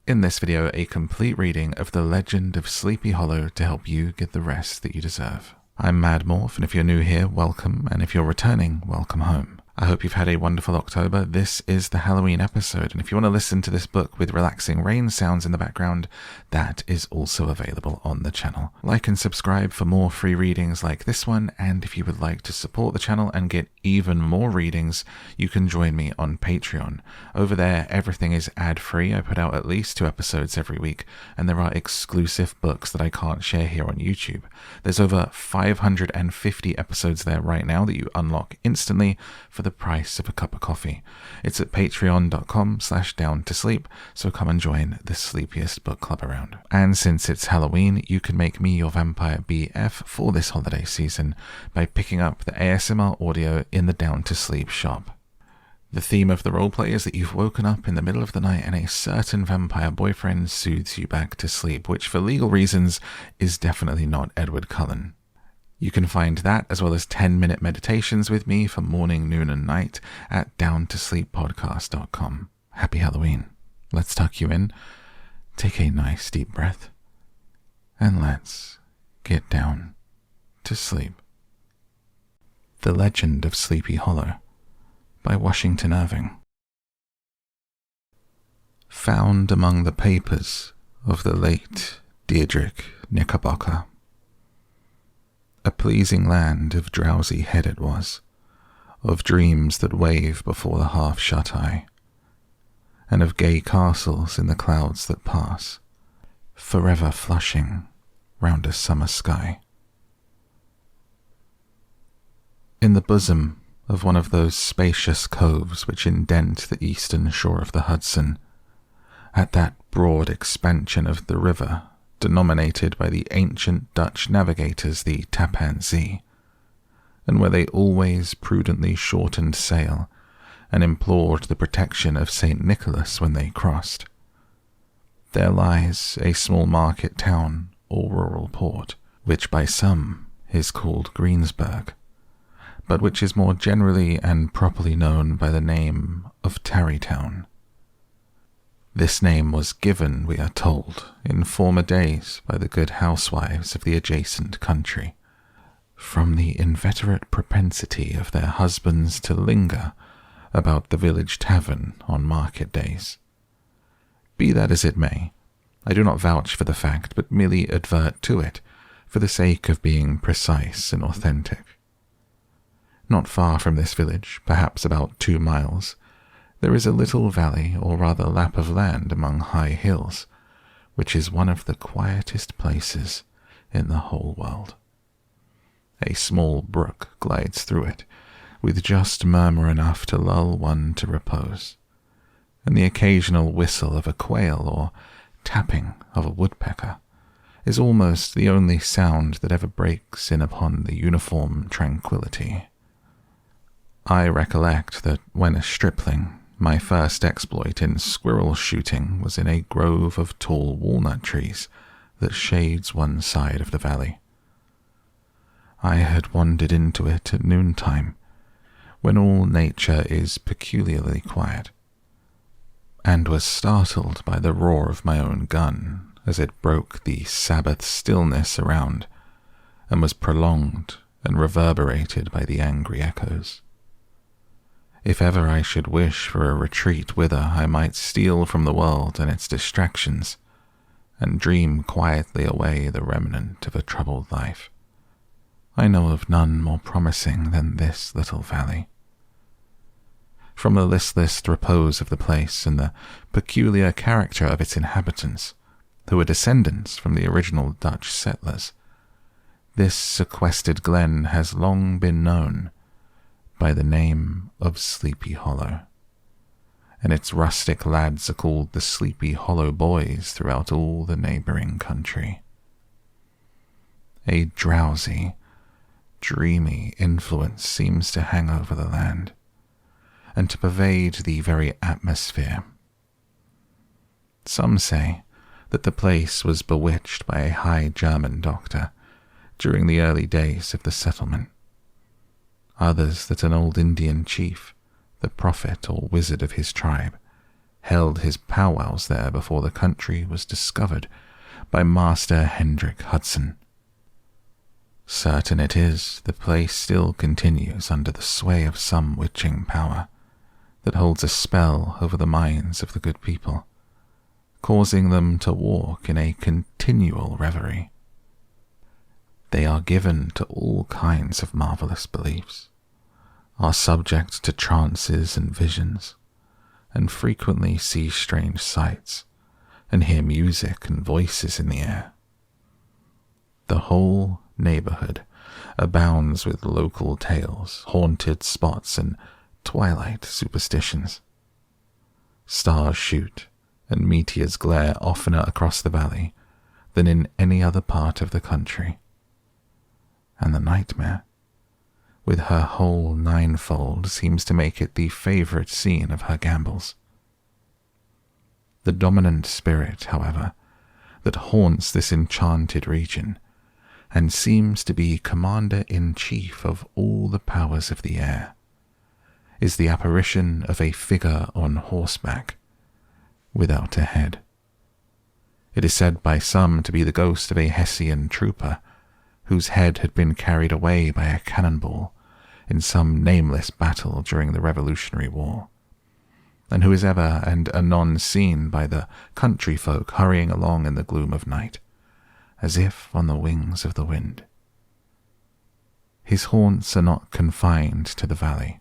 In this video, a complete reading of The Legend of Sleepy Hollow to help you get the rest that you deserve. I'm Mad Morph, and if you're new here, welcome, and if you're returning, welcome home. I hope you've had a wonderful October. This is the Halloween episode, and if you want to listen to this book with relaxing rain sounds in the background, that is also available on the channel. Like and subscribe for more free readings like this one, and if you would like to support the channel and get even more readings, you can join me on Patreon. Over there, everything is ad-free. I put out at least 2 episodes every week, and there are exclusive books that I can't share here on YouTube. There's over 550 episodes there right now that you unlock instantly for the price of a cup of coffee. It's at patreon.com/downtosleep, so come and join the sleepiest book club around. And since it's Halloween, you can make me your vampire BF for this holiday season by picking up the ASMR audio in the Down to Sleep shop. The theme of the roleplay is that you've woken up in the middle of the night and a certain vampire boyfriend soothes you back to sleep, which for legal reasons is definitely not Edward Cullen. You can find that as well as 10-minute meditations with me for morning, noon, and night at downtosleeppodcast.com. Happy Halloween. Let's tuck you in, take a nice deep breath, and let's get down to sleep. The Legend of Sleepy Hollow by Washington Irving. Found among the papers of the late Deirdrick Knickerbocker. A pleasing land of drowsy head it was, of dreams that wave before the half-shut eye, and of gay castles in the clouds that pass, forever flushing round a summer sky. In the bosom of one of those spacious coves which indent the eastern shore of the Hudson, at that broad expansion of the river denominated by the ancient Dutch navigators the Tappan Zee, and where they always prudently shortened sail and implored the protection of St. Nicholas when they crossed. There lies a small market town or rural port, which by some is called Greensburg, but which is more generally and properly known by the name of Tarrytown. This name was given, we are told, in former days by the good housewives of the adjacent country, from the inveterate propensity of their husbands to linger about the village tavern on market days. Be that as it may, I do not vouch for the fact, but merely advert to it for the sake of being precise and authentic. Not far from this village, perhaps about 2 miles, there is a little valley, or rather lap of land among high hills, which is one of the quietest places in the whole world. A small brook glides through it, with just murmur enough to lull one to repose, and the occasional whistle of a quail or tapping of a woodpecker is almost the only sound that ever breaks in upon the uniform tranquillity. I recollect that when a stripling, my first exploit in squirrel shooting was in a grove of tall walnut trees that shades one side of the valley. I had wandered into it at noontime, when all nature is peculiarly quiet, and was startled by the roar of my own gun as it broke the Sabbath stillness around and was prolonged and reverberated by the angry echoes. If ever I should wish for a retreat whither I might steal from the world and its distractions, and dream quietly away the remnant of a troubled life, I know of none more promising than this little valley. From the listless repose of the place and the peculiar character of its inhabitants, who were descendants from the original Dutch settlers, this sequestered glen has long been known by the name of Sleepy Hollow, and its rustic lads are called the Sleepy Hollow Boys throughout all the neighboring country. A drowsy, dreamy influence seems to hang over the land, and to pervade the very atmosphere. Some say that the place was bewitched by a high German doctor during the early days of the settlement. Others that an old Indian chief, the prophet or wizard of his tribe, held his powwows there before the country was discovered by Master Hendrik Hudson. Certain it is, the place still continues under the sway of some witching power that holds a spell over the minds of the good people, causing them to walk in a continual reverie. They are given to all kinds of marvelous beliefs, are subject to trances and visions, and frequently see strange sights and hear music and voices in the air. The whole neighborhood abounds with local tales, haunted spots, and twilight superstitions. Stars shoot and meteors glare oftener across the valley than in any other part of the country. And the nightmare, with her whole ninefold, seems to make it the favorite scene of her gambols. The dominant spirit, however, that haunts this enchanted region and seems to be commander-in-chief of all the powers of the air, is the apparition of a figure on horseback, without a head. It is said by some to be the ghost of a Hessian trooper whose head had been carried away by a cannonball in some nameless battle during the Revolutionary War, and who is ever and anon seen by the country folk hurrying along in the gloom of night, as if on the wings of the wind. His haunts are not confined to the valley,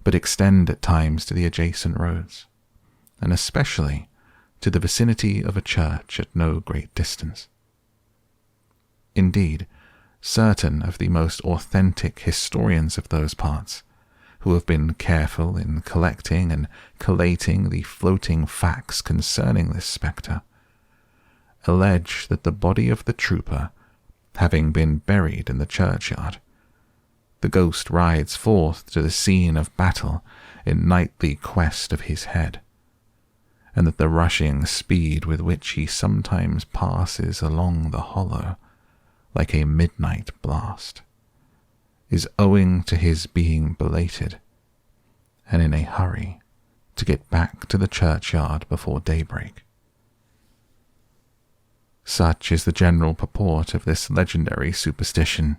but extend at times to the adjacent roads, and especially to the vicinity of a church at no great distance. Indeed, certain of the most authentic historians of those parts, who have been careful in collecting and collating the floating facts concerning this spectre, allege that the body of the trooper, having been buried in the churchyard, the ghost rides forth to the scene of battle in nightly quest of his head, and that the rushing speed with which he sometimes passes along the hollow, like a midnight blast, is owing to his being belated and in a hurry to get back to the churchyard before daybreak. Such is the general purport of this legendary superstition,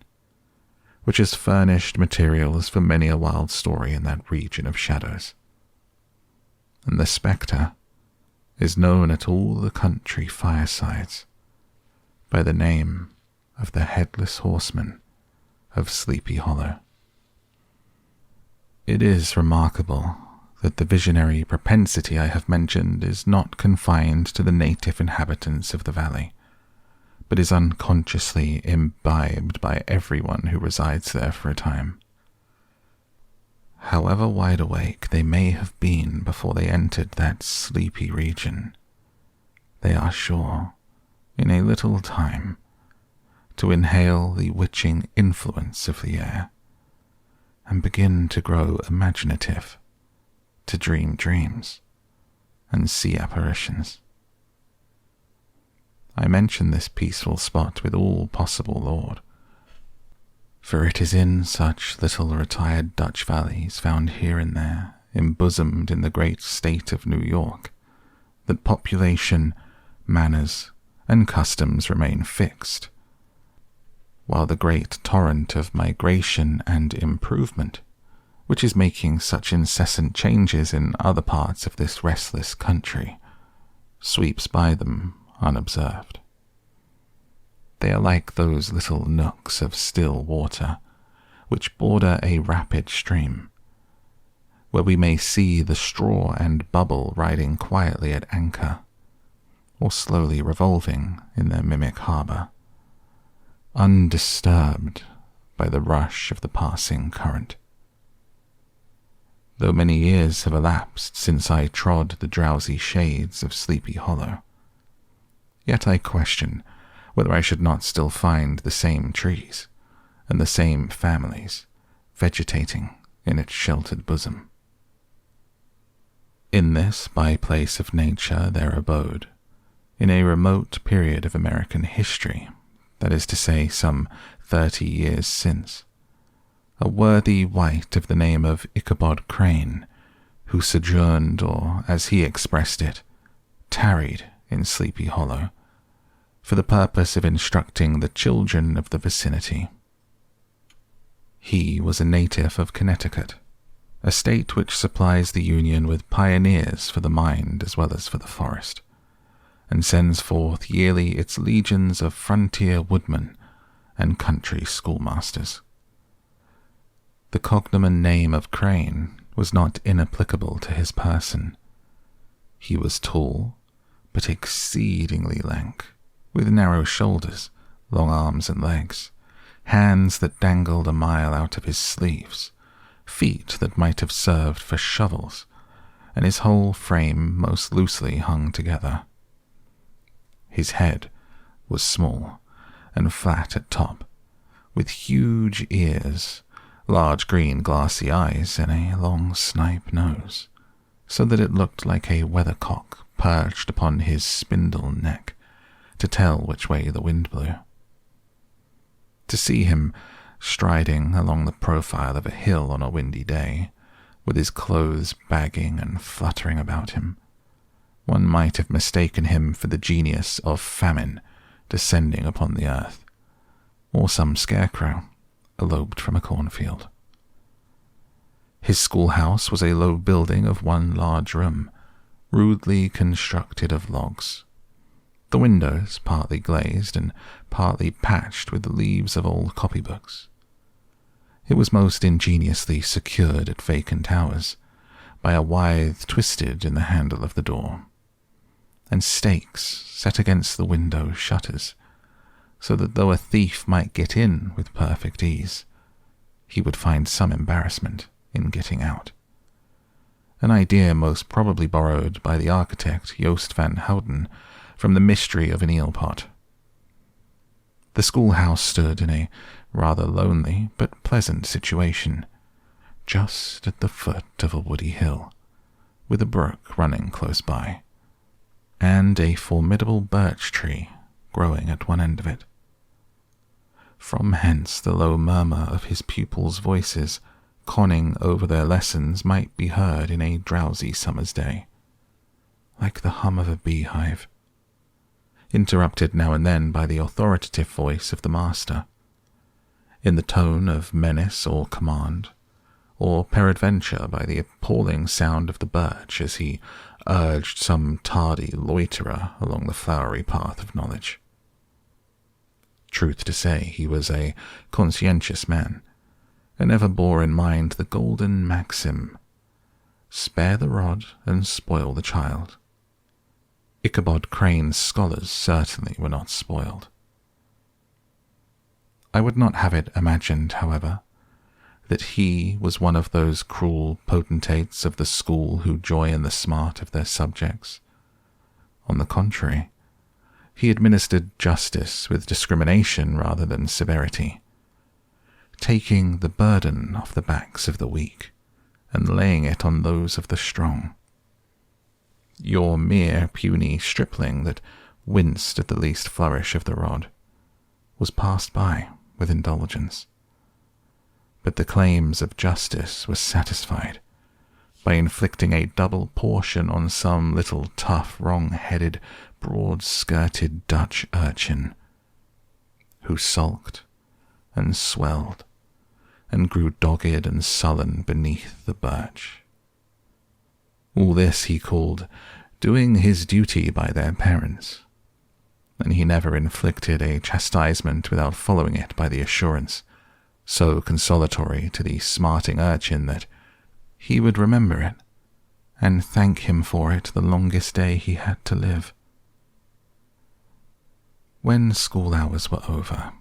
which has furnished materials for many a wild story in that region of shadows. And the spectre is known at all the country firesides by the name of the Headless Horseman of Sleepy Hollow. It is remarkable that the visionary propensity I have mentioned is not confined to the native inhabitants of the valley, but is unconsciously imbibed by everyone who resides there for a time. However wide awake they may have been before they entered that sleepy region, they are sure, in a little time, to inhale the witching influence of the air, and begin to grow imaginative, to dream dreams, and see apparitions. I mention this peaceful spot with all possible laud, for it is in such little retired Dutch valleys found here and there, embosomed in the great state of New York, that population, manners, and customs remain fixed, while the great torrent of migration and improvement, which is making such incessant changes in other parts of this restless country, sweeps by them unobserved. They are like those little nooks of still water which border a rapid stream, where we may see the straw and bubble riding quietly at anchor, or slowly revolving in their mimic harbor, undisturbed by the rush of the passing current. Though many years have elapsed since I trod the drowsy shades of Sleepy Hollow, yet I question whether I should not still find the same trees and the same families vegetating in its sheltered bosom. In this by-place of nature there abode, in a remote period of American history, that is to say some 30 years since, a worthy wight of the name of Ichabod Crane, who sojourned, or as he expressed it, tarried in Sleepy Hollow, for the purpose of instructing the children of the vicinity. He was a native of Connecticut, a state which supplies the Union with pioneers for the mind as well as for the forest, and sends forth yearly its legions of frontier woodmen and country schoolmasters. The cognomen name of Crane was not inapplicable to his person. He was tall, but exceedingly lank, with narrow shoulders, long arms and legs, hands that dangled a mile out of his sleeves, feet that might have served for shovels, and his whole frame most loosely hung together. His head was small and flat at top, with huge ears, large green glassy eyes, and a long snipe nose, so that it looked like a weathercock perched upon his spindle neck to tell which way the wind blew. To see him striding along the profile of a hill on a windy day, with his clothes bagging and fluttering about him, one might have mistaken him for the genius of famine descending upon the earth, or some scarecrow eloped from a cornfield. His schoolhouse was a low building of one large room, rudely constructed of logs, the windows partly glazed and partly patched with the leaves of old copybooks. It was most ingeniously secured at vacant hours by a withe twisted in the handle of the door, and stakes set against the window shutters, so that though a thief might get in with perfect ease, he would find some embarrassment in getting out. An idea most probably borrowed by the architect Joost van Houten from the mystery of an eel pot. The schoolhouse stood in a rather lonely but pleasant situation, just at the foot of a woody hill, with a brook running close by, and a formidable birch tree growing at one end of it. From hence the low murmur of his pupils' voices conning over their lessons might be heard in a drowsy summer's day, like the hum of a beehive, interrupted now and then by the authoritative voice of the master, in the tone of menace or command, or peradventure by the appalling sound of the birch as he urged some tardy loiterer along the flowery path of knowledge. Truth to say, he was a conscientious man, and ever bore in mind the golden maxim, "Spare the rod and spoil the child." Ichabod Crane's scholars certainly were not spoiled. I would not have it imagined, however, that he was one of those cruel potentates of the school who joy in the smart of their subjects. On the contrary, he administered justice with discrimination rather than severity, taking the burden off the backs of the weak and laying it on those of the strong. Your mere puny stripling that winced at the least flourish of the rod was passed by with indulgence, but the claims of justice were satisfied by inflicting a double portion on some little tough, wrong-headed, broad-skirted Dutch urchin, who sulked and swelled and grew dogged and sullen beneath the birch. All this he called doing his duty by their parents, and he never inflicted a chastisement without following it by the assurance, so consolatory to the smarting urchin, that he would remember it and thank him for it the longest day he had to live. When school hours were over,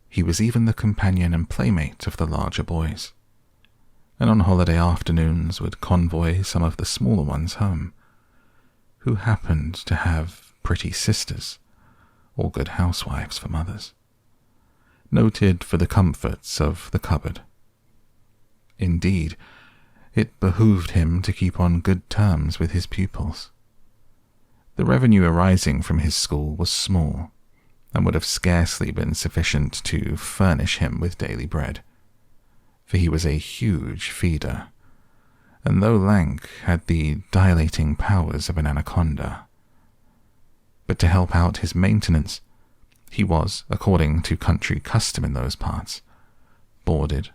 he was even the companion and playmate of the larger boys, and on holiday afternoons would convoy some of the smaller ones home, who happened to have pretty sisters or good housewives for mothers, noted for the comforts of the cupboard. Indeed, it behooved him to keep on good terms with his pupils. The revenue arising from his school was small, and would have scarcely been sufficient to furnish him with daily bread, for he was a huge feeder, and though lank, had the dilating powers of an anaconda. But to help out his maintenance, he was, according to country custom in those parts, boarded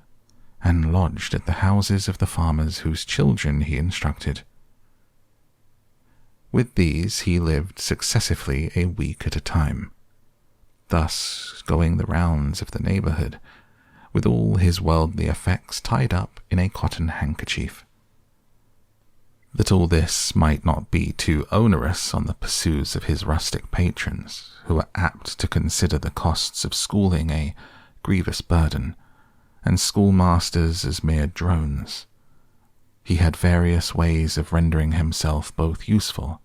and lodged at the houses of the farmers whose children he instructed. With these he lived successively a week at a time, thus going the rounds of the neighborhood with all his worldly effects tied up in a cotton handkerchief. That all this might not be too onerous on the pursuits of his rustic patrons, who were apt to consider the costs of schooling a grievous burden, and schoolmasters as mere drones, he had various ways of rendering himself both useful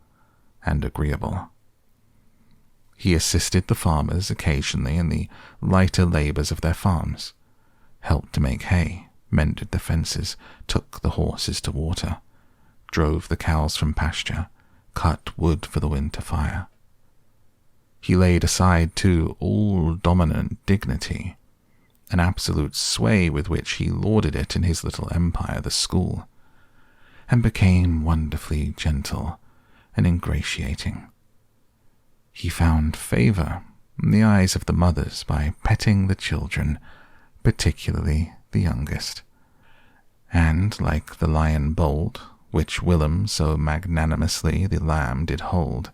and agreeable. He assisted the farmers occasionally in the lighter labors of their farms, helped to make hay, mended the fences, took the horses to water, drove the cows from pasture, cut wood for the winter fire. He laid aside, too, all dominant dignity, an absolute sway with which he lauded it in his little empire, the school, and became wonderfully gentle and ingratiating. He found favor in the eyes of the mothers by petting the children, particularly the youngest, and, like the lion bold, which Willem so magnanimously the lamb did hold,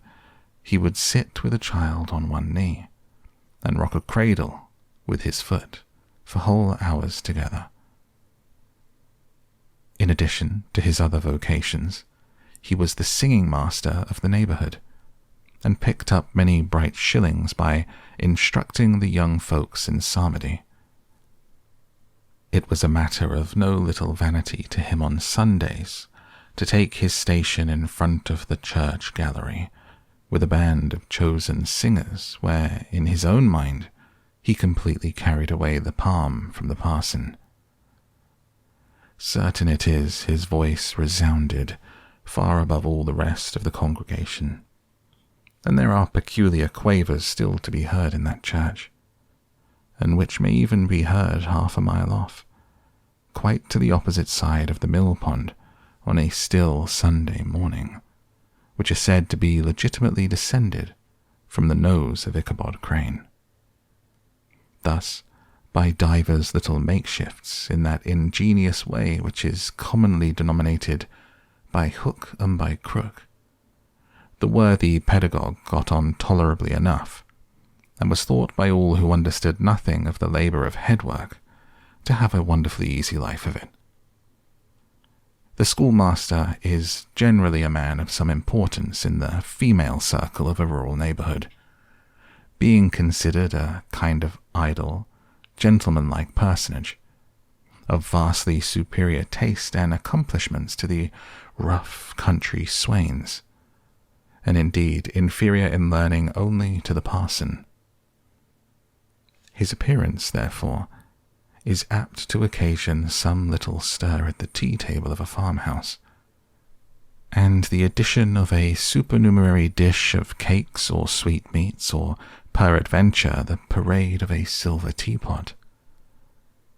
he would sit with a child on one knee, and rock a cradle with his foot for whole hours together. In addition to his other vocations, he was the singing master of the neighborhood, and picked up many bright shillings by instructing the young folks in psalmody. It was a matter of no little vanity to him on Sundays to take his station in front of the church gallery with a band of chosen singers, where, in his own mind, he completely carried away the palm from the parson. Certain it is his voice resounded far above all the rest of the congregation, and there are peculiar quavers still to be heard in that church, and which may even be heard half a mile off, quite to the opposite side of the mill pond on a still Sunday morning, which is said to be legitimately descended from the nose of Ichabod Crane. Thus, by divers little makeshifts in that ingenious way which is commonly denominated by hook and by crook, the worthy pedagogue got on tolerably enough, and was thought by all who understood nothing of the labor of headwork to have a wonderfully easy life of it. The schoolmaster is generally a man of some importance in the female circle of a rural neighborhood, being considered a kind of idle, gentlemanlike personage, of vastly superior taste and accomplishments to the rough country swains, and indeed inferior in learning only to the parson. His appearance, therefore, is apt to occasion some little stir at the tea-table of a farmhouse, and the addition of a supernumerary dish of cakes or sweetmeats, or peradventure the parade of a silver teapot.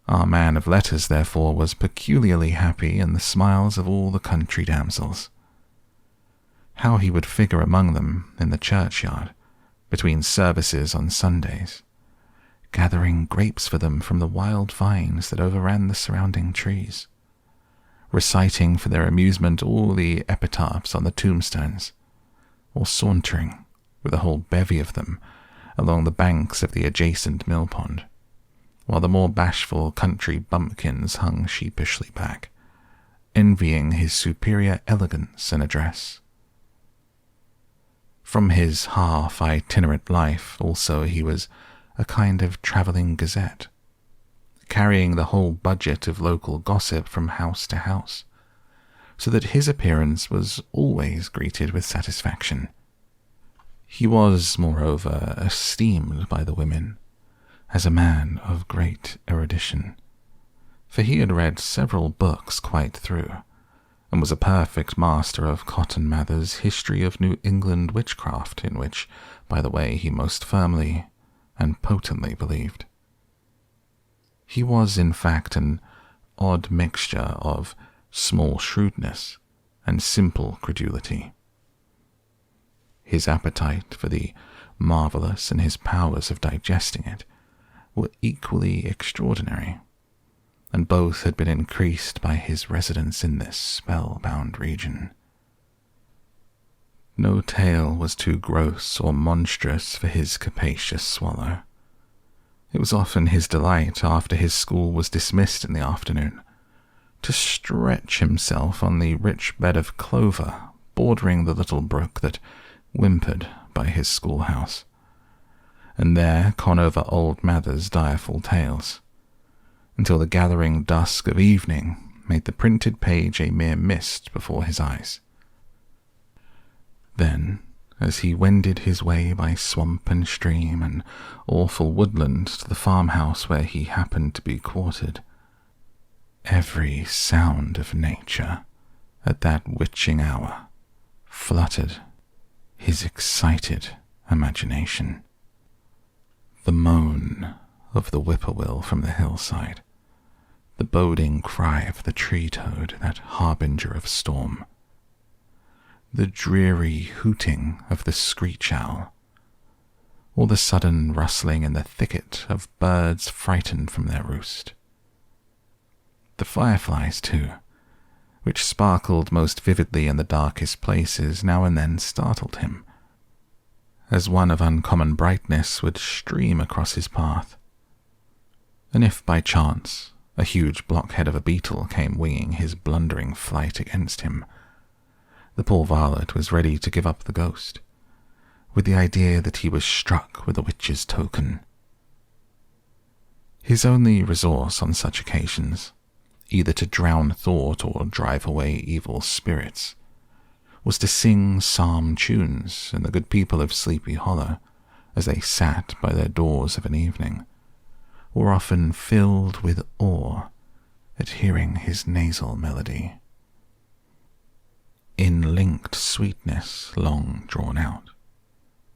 Our man of letters, therefore, was peculiarly happy in the smiles of all the country damsels. How he would figure among them in the churchyard, between services on Sundays, gathering grapes for them from the wild vines that overran the surrounding trees, reciting for their amusement all the epitaphs on the tombstones, or sauntering, with a whole bevy of them, along the banks of the adjacent mill pond, while the more bashful country bumpkins hung sheepishly back, envying his superior elegance and address. From his half-itinerant life, also, he was a kind of travelling gazette, carrying the whole budget of local gossip from house to house, so that his appearance was always greeted with satisfaction. He was, moreover, esteemed by the women as a man of great erudition, for he had read several books quite through, and was a perfect master of Cotton Mather's History of New England Witchcraft, in which, by the way, he most firmly and potently believed. He was, in fact, an odd mixture of small shrewdness, and simple credulity. His appetite for the marvelous and his powers of digesting it were equally extraordinary, and both had been increased by his residence in this spellbound region. No tale was too gross or monstrous for his capacious swallow. It was often his delight, after his school was dismissed in the afternoon, to stretch himself on the rich bed of clover bordering the little brook that whimpered by his schoolhouse, and there con over old Mather's direful tales, until the gathering dusk of evening made the printed page a mere mist before his eyes. Then, as he wended his way by swamp and stream and awful woodland to the farmhouse where he happened to be quartered, every sound of nature at that witching hour fluttered his excited imagination. The moan of the whippoorwill from the hillside, the boding cry of the tree-toad, that harbinger of storm, the dreary hooting of the screech owl, or the sudden rustling in the thicket of birds frightened from their roost. The fireflies, too, which sparkled most vividly in the darkest places, now and then startled him, as one of uncommon brightness would stream across his path. And if by chance a huge blockhead of a beetle came winging his blundering flight against him, the poor varlet was ready to give up the ghost, with the idea that he was struck with a witch's token. His only resource on such occasions, either to drown thought or drive away evil spirits, was to sing psalm tunes in the good people of Sleepy Hollow as they sat by their doors of an evening, were often filled with awe at hearing his nasal melody. In linked sweetness long drawn out,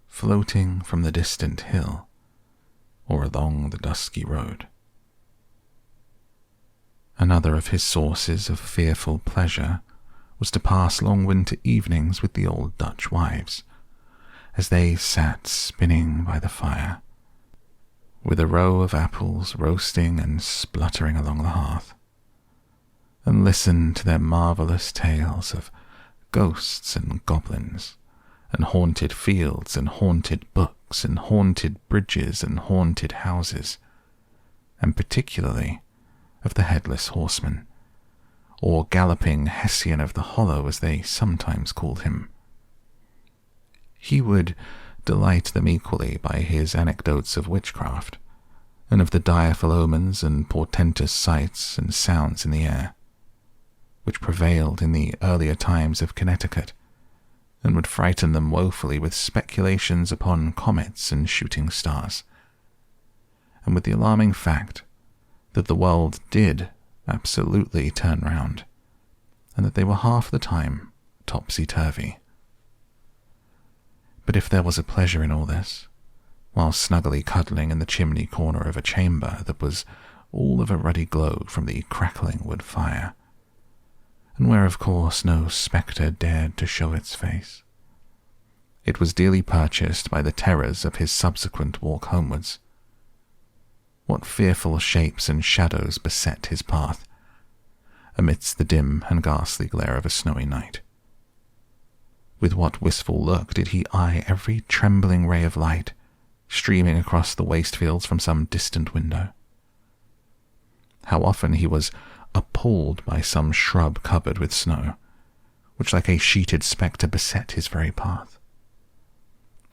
floating from the distant hill or along the dusky road. Another of his sources of fearful pleasure was to pass long winter evenings with the old Dutch wives, as they sat spinning by the fire, with a row of apples roasting and spluttering along the hearth, and listened to their marvelous tales of ghosts and goblins, and haunted fields and haunted books and haunted bridges and haunted houses, and particularly of the headless horseman, or galloping Hessian of the Hollow as they sometimes called him. He would delight them equally by his anecdotes of witchcraft, and of the direful omens and portentous sights and sounds in the air, which prevailed in the earlier times of Connecticut, and would frighten them woefully with speculations upon comets and shooting stars, and with the alarming fact that the world did absolutely turn round, and that they were half the time topsy-turvy. But if there was a pleasure in all this, while snugly cuddling in the chimney corner of a chamber that was all of a ruddy glow from the crackling wood fire, and where of course no spectre dared to show its face, it was dearly purchased by the terrors of his subsequent walk homewards. What fearful shapes and shadows beset his path, amidst the dim and ghastly glare of a snowy night. With what wistful look did he eye every trembling ray of light streaming across the waste fields from some distant window. How often he was appalled by some shrub covered with snow, which like a sheeted spectre beset his very path.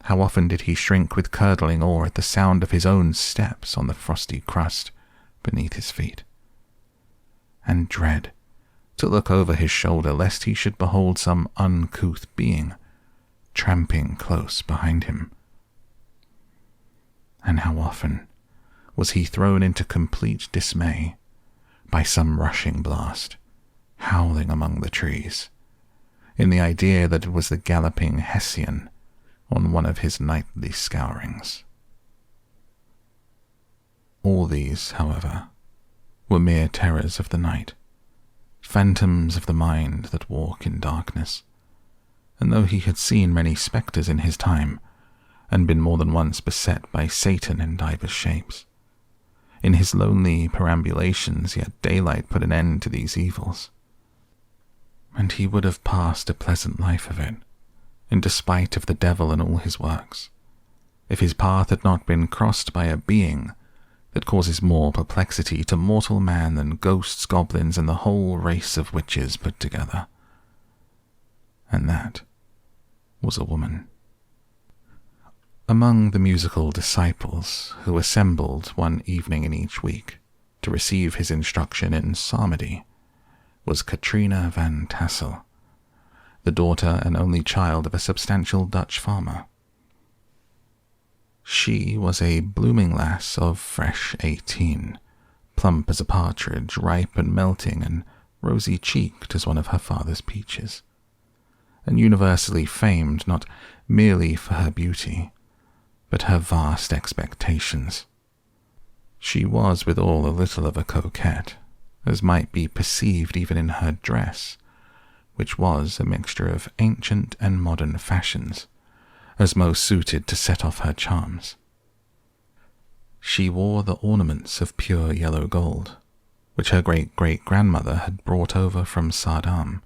How often did he shrink with curdling awe at the sound of his own steps on the frosty crust beneath his feet, and dread to look over his shoulder lest he should behold some uncouth being tramping close behind him. And how often was he thrown into complete dismay by some rushing blast, howling among the trees, in the idea that it was the galloping Hessian on one of his nightly scourings. All these, however, were mere terrors of the night, phantoms of the mind that walk in darkness. And though he had seen many spectres in his time, and been more than once beset by Satan in divers shapes, in his lonely perambulations yet daylight put an end to these evils, and he would have passed a pleasant life of it, in despite of the devil and all his works, if his path had not been crossed by a being that causes more perplexity to mortal man than ghosts, goblins, and the whole race of witches put together. And that was a woman. Among the musical disciples who assembled one evening in each week to receive his instruction in psalmody was Katrina van Tassel, the daughter and only child of a substantial Dutch farmer. She was a blooming lass of fresh 18, plump as a partridge, ripe and melting, and rosy-cheeked as one of her father's peaches, and universally famed not merely for her beauty, but her vast expectations. She was withal a little of a coquette, as might be perceived even in her dress, which was a mixture of ancient and modern fashions, as most suited to set off her charms. She wore the ornaments of pure yellow gold, which her great-great-grandmother had brought over from Saardam,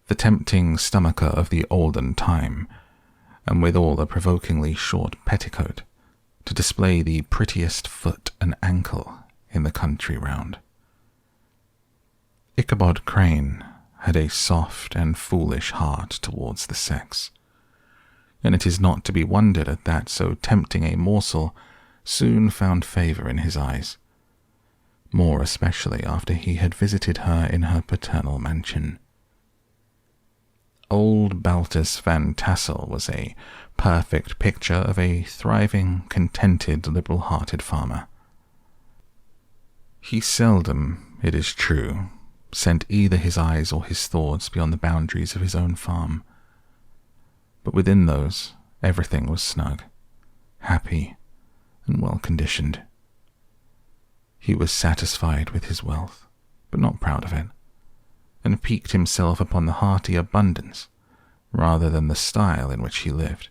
the tempting stomacher of the olden time, and withal a provokingly short petticoat, to display the prettiest foot and ankle in the country round. Ichabod Crane had a soft and foolish heart towards the sex, and it is not to be wondered at that so tempting a morsel soon found favour in his eyes, more especially after he had visited her in her paternal mansion. Old Baltus van Tassel was a perfect picture of a thriving, contented, liberal-hearted farmer. He seldom, it is true, sent either his eyes or his thoughts beyond the boundaries of his own farm, but within those everything was snug, happy, and well-conditioned. He was satisfied with his wealth, but not proud of it, and piqued himself upon the hearty abundance rather than the style in which he lived.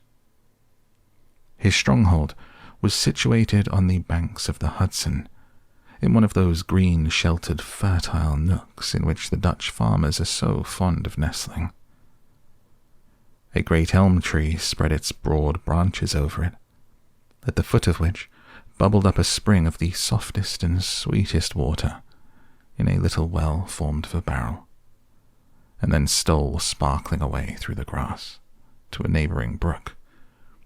His stronghold was situated on the banks of the Hudson, in one of those green, sheltered, fertile nooks in which the Dutch farmers are so fond of nestling. A great elm tree spread its broad branches over it, at the foot of which bubbled up a spring of the softest and sweetest water in a little well formed of a barrel, and then stole sparkling away through the grass to a neighbouring brook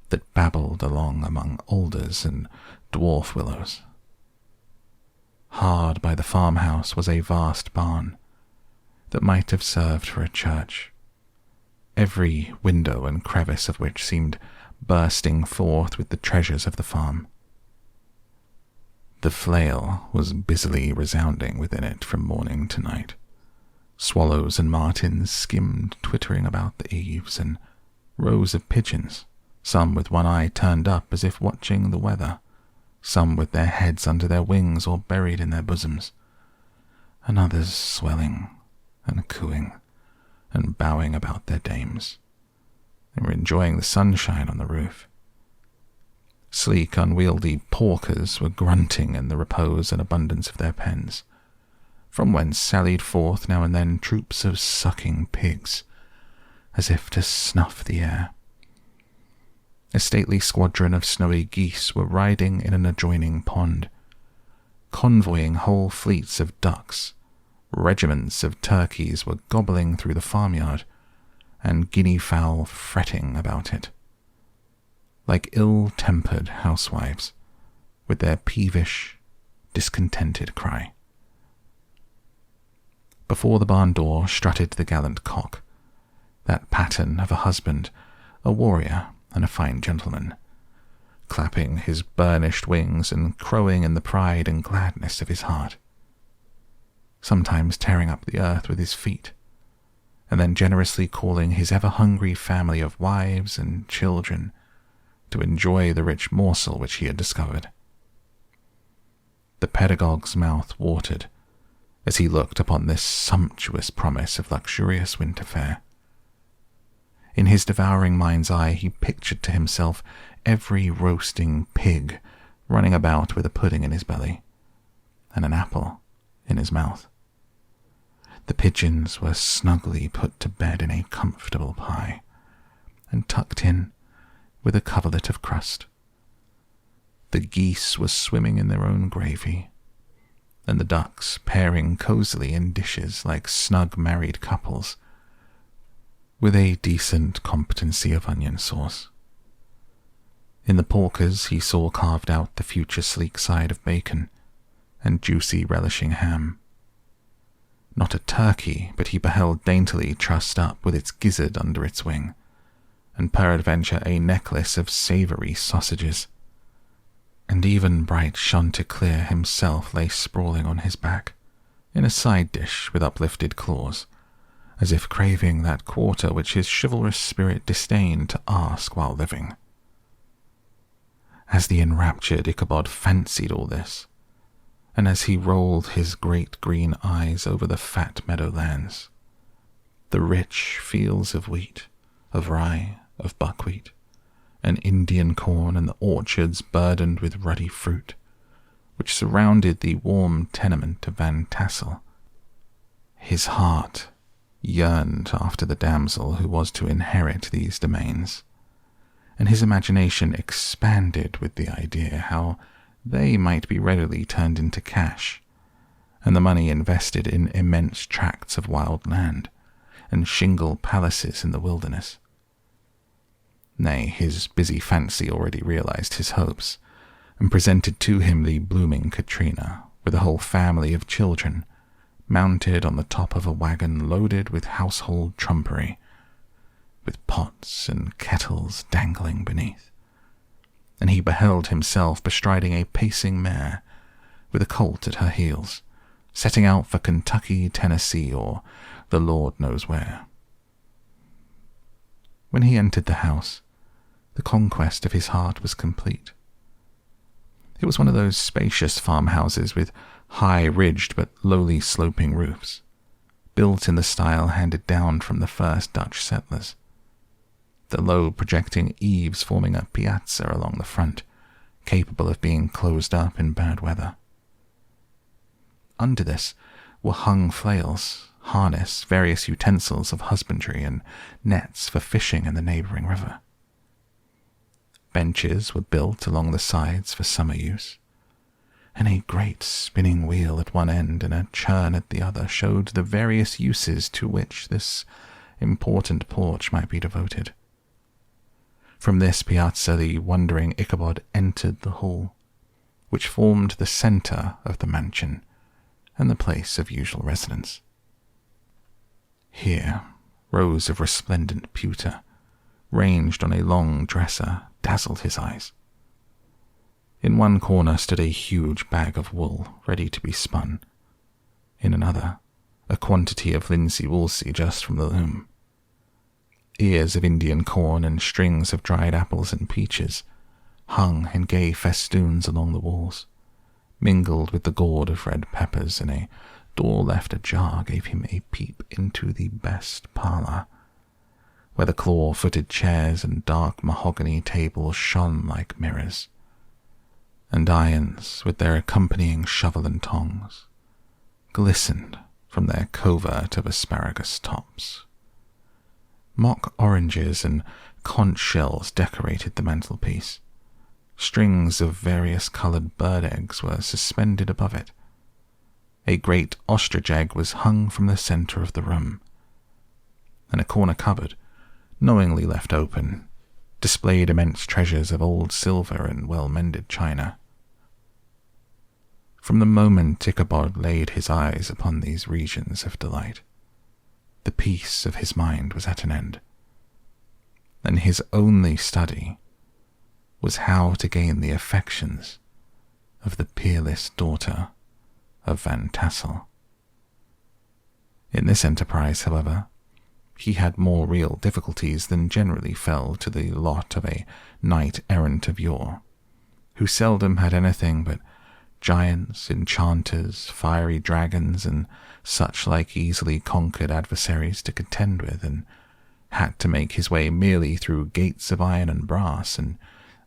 that babbled along among alders and dwarf willows. Hard by the farmhouse was a vast barn that might have served for a church, every window and crevice of which seemed bursting forth with the treasures of the farm. The flail was busily resounding within it from morning to night. Swallows and martins skimmed twittering about the eaves, and rows of pigeons, some with one eye turned up as if watching the weather, some with their heads under their wings or buried in their bosoms, and others swelling and cooing and bowing about their dames. They were enjoying the sunshine on the roof. Sleek, unwieldy porkers were grunting in the repose and abundance of their pens, from whence sallied forth now and then troops of sucking pigs, as if to snuff the air. A stately squadron of snowy geese were riding in an adjoining pond, convoying whole fleets of ducks. Regiments of turkeys were gobbling through the farmyard, and guinea fowl fretting about it, like ill-tempered housewives, with their peevish, discontented cry. Before the barn door strutted the gallant cock, that pattern of a husband, a warrior, and a fine gentleman, clapping his burnished wings and crowing in the pride and gladness of his heart, sometimes tearing up the earth with his feet, and then generously calling his ever-hungry family of wives and children to enjoy the rich morsel which he had discovered. The pedagogue's mouth watered as he looked upon this sumptuous promise of luxurious winter fare. In his devouring mind's eye he pictured to himself every roasting pig running about with a pudding in his belly and an apple in his mouth. The pigeons were snugly put to bed in a comfortable pie and tucked in with a coverlet of crust. The geese were swimming in their own gravy, and the ducks pairing cosily in dishes like snug married couples, with a decent competency of onion sauce. In the porkers he saw carved out the future sleek side of bacon and juicy relishing ham. Not a turkey, but he beheld daintily trussed up with its gizzard under its wing, and peradventure a necklace of savoury sausages. And even bright Chanticleer himself lay sprawling on his back, in a side dish with uplifted claws, as if craving that quarter which his chivalrous spirit disdained to ask while living. As the enraptured Ichabod fancied all this, and as he rolled his great green eyes over the fat meadowlands, the rich fields of wheat, of rye, of buckwheat, and Indian corn, and the orchards burdened with ruddy fruit, which surrounded the warm tenement of Van Tassel, his heart yearned after the damsel who was to inherit these domains, and his imagination expanded with the idea how they might be readily turned into cash, and the money invested in immense tracts of wild land and shingle palaces in the wilderness. Nay, his busy fancy already realized his hopes, and presented to him the blooming Katrina, with a whole family of children, mounted on the top of a wagon loaded with household trumpery, with pots and kettles dangling beneath. And he beheld himself bestriding a pacing mare, with a colt at her heels, setting out for Kentucky, Tennessee, or the Lord knows where. When he entered the house, the conquest of his heart was complete. It was one of those spacious farmhouses with high-ridged but lowly sloping roofs, built in the style handed down from the first Dutch settlers, the low projecting eaves forming a piazza along the front, capable of being closed up in bad weather. Under this were hung flails, harness, various utensils of husbandry, and nets for fishing in the neighbouring river. Benches were built along the sides for summer use, and a great spinning wheel at one end and a churn at the other showed the various uses to which this important porch might be devoted. From this piazza the wondering Ichabod entered the hall, which formed the centre of the mansion and the place of usual residence. Here, rows of resplendent pewter, ranged on a long dresser, dazzled his eyes. In one corner stood a huge bag of wool, ready to be spun. In another, a quantity of linsey-woolsey just from the loom. Ears of Indian corn and strings of dried apples and peaches hung in gay festoons along the walls, mingled with the gourd of red peppers, and a door left ajar gave him a peep into the best parlour, where the claw-footed chairs and dark mahogany tables shone like mirrors, and irons, with their accompanying shovel and tongs, glistened from their covert of asparagus tops. Mock oranges and conch shells decorated the mantelpiece. Strings of various coloured bird eggs were suspended above it. A great ostrich egg was hung from the centre of the room, and a corner cupboard, knowingly left open, displayed immense treasures of old silver and well-mended china. From the moment Ichabod laid his eyes upon these regions of delight, the peace of his mind was at an end, and his only study was how to gain the affections of the peerless daughter of Van Tassel. In this enterprise, however, he had more real difficulties than generally fell to the lot of a knight-errant of yore, who seldom had anything but giants, enchanters, fiery dragons, and such like easily conquered adversaries to contend with, and had to make his way merely through gates of iron and brass and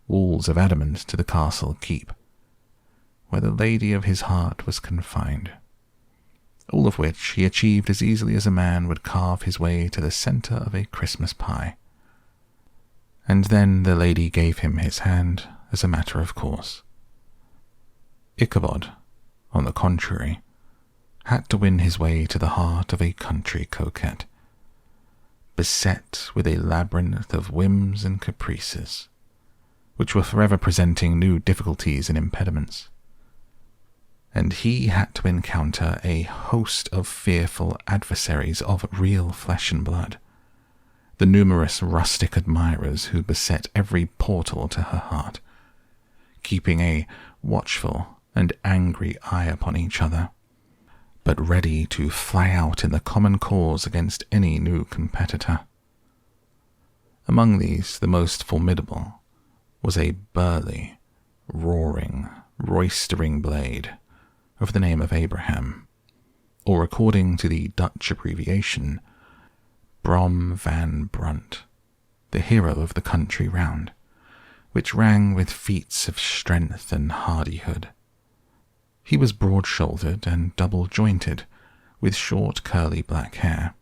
walls of adamant to the castle keep, where the lady of his heart was confined, all of which he achieved as easily as a man would carve his way to the centre of a Christmas pie. And then the lady gave him his hand as a matter of course. Ichabod, on the contrary, had to win his way to the heart of a country coquette, beset with a labyrinth of whims and caprices, which were forever presenting new difficulties and impediments. And he had to encounter a host of fearful adversaries of real flesh and blood, the numerous rustic admirers who beset every portal to her heart, keeping a watchful and angry eye upon each other, but ready to fly out in the common cause against any new competitor. Among these, the most formidable was a burly, roaring, roistering blade of the name of Abraham, or according to the Dutch abbreviation, Brom van Brunt, the hero of the country round, which rang with feats of strength and hardihood. He was broad-shouldered and double-jointed, with short curly black hair,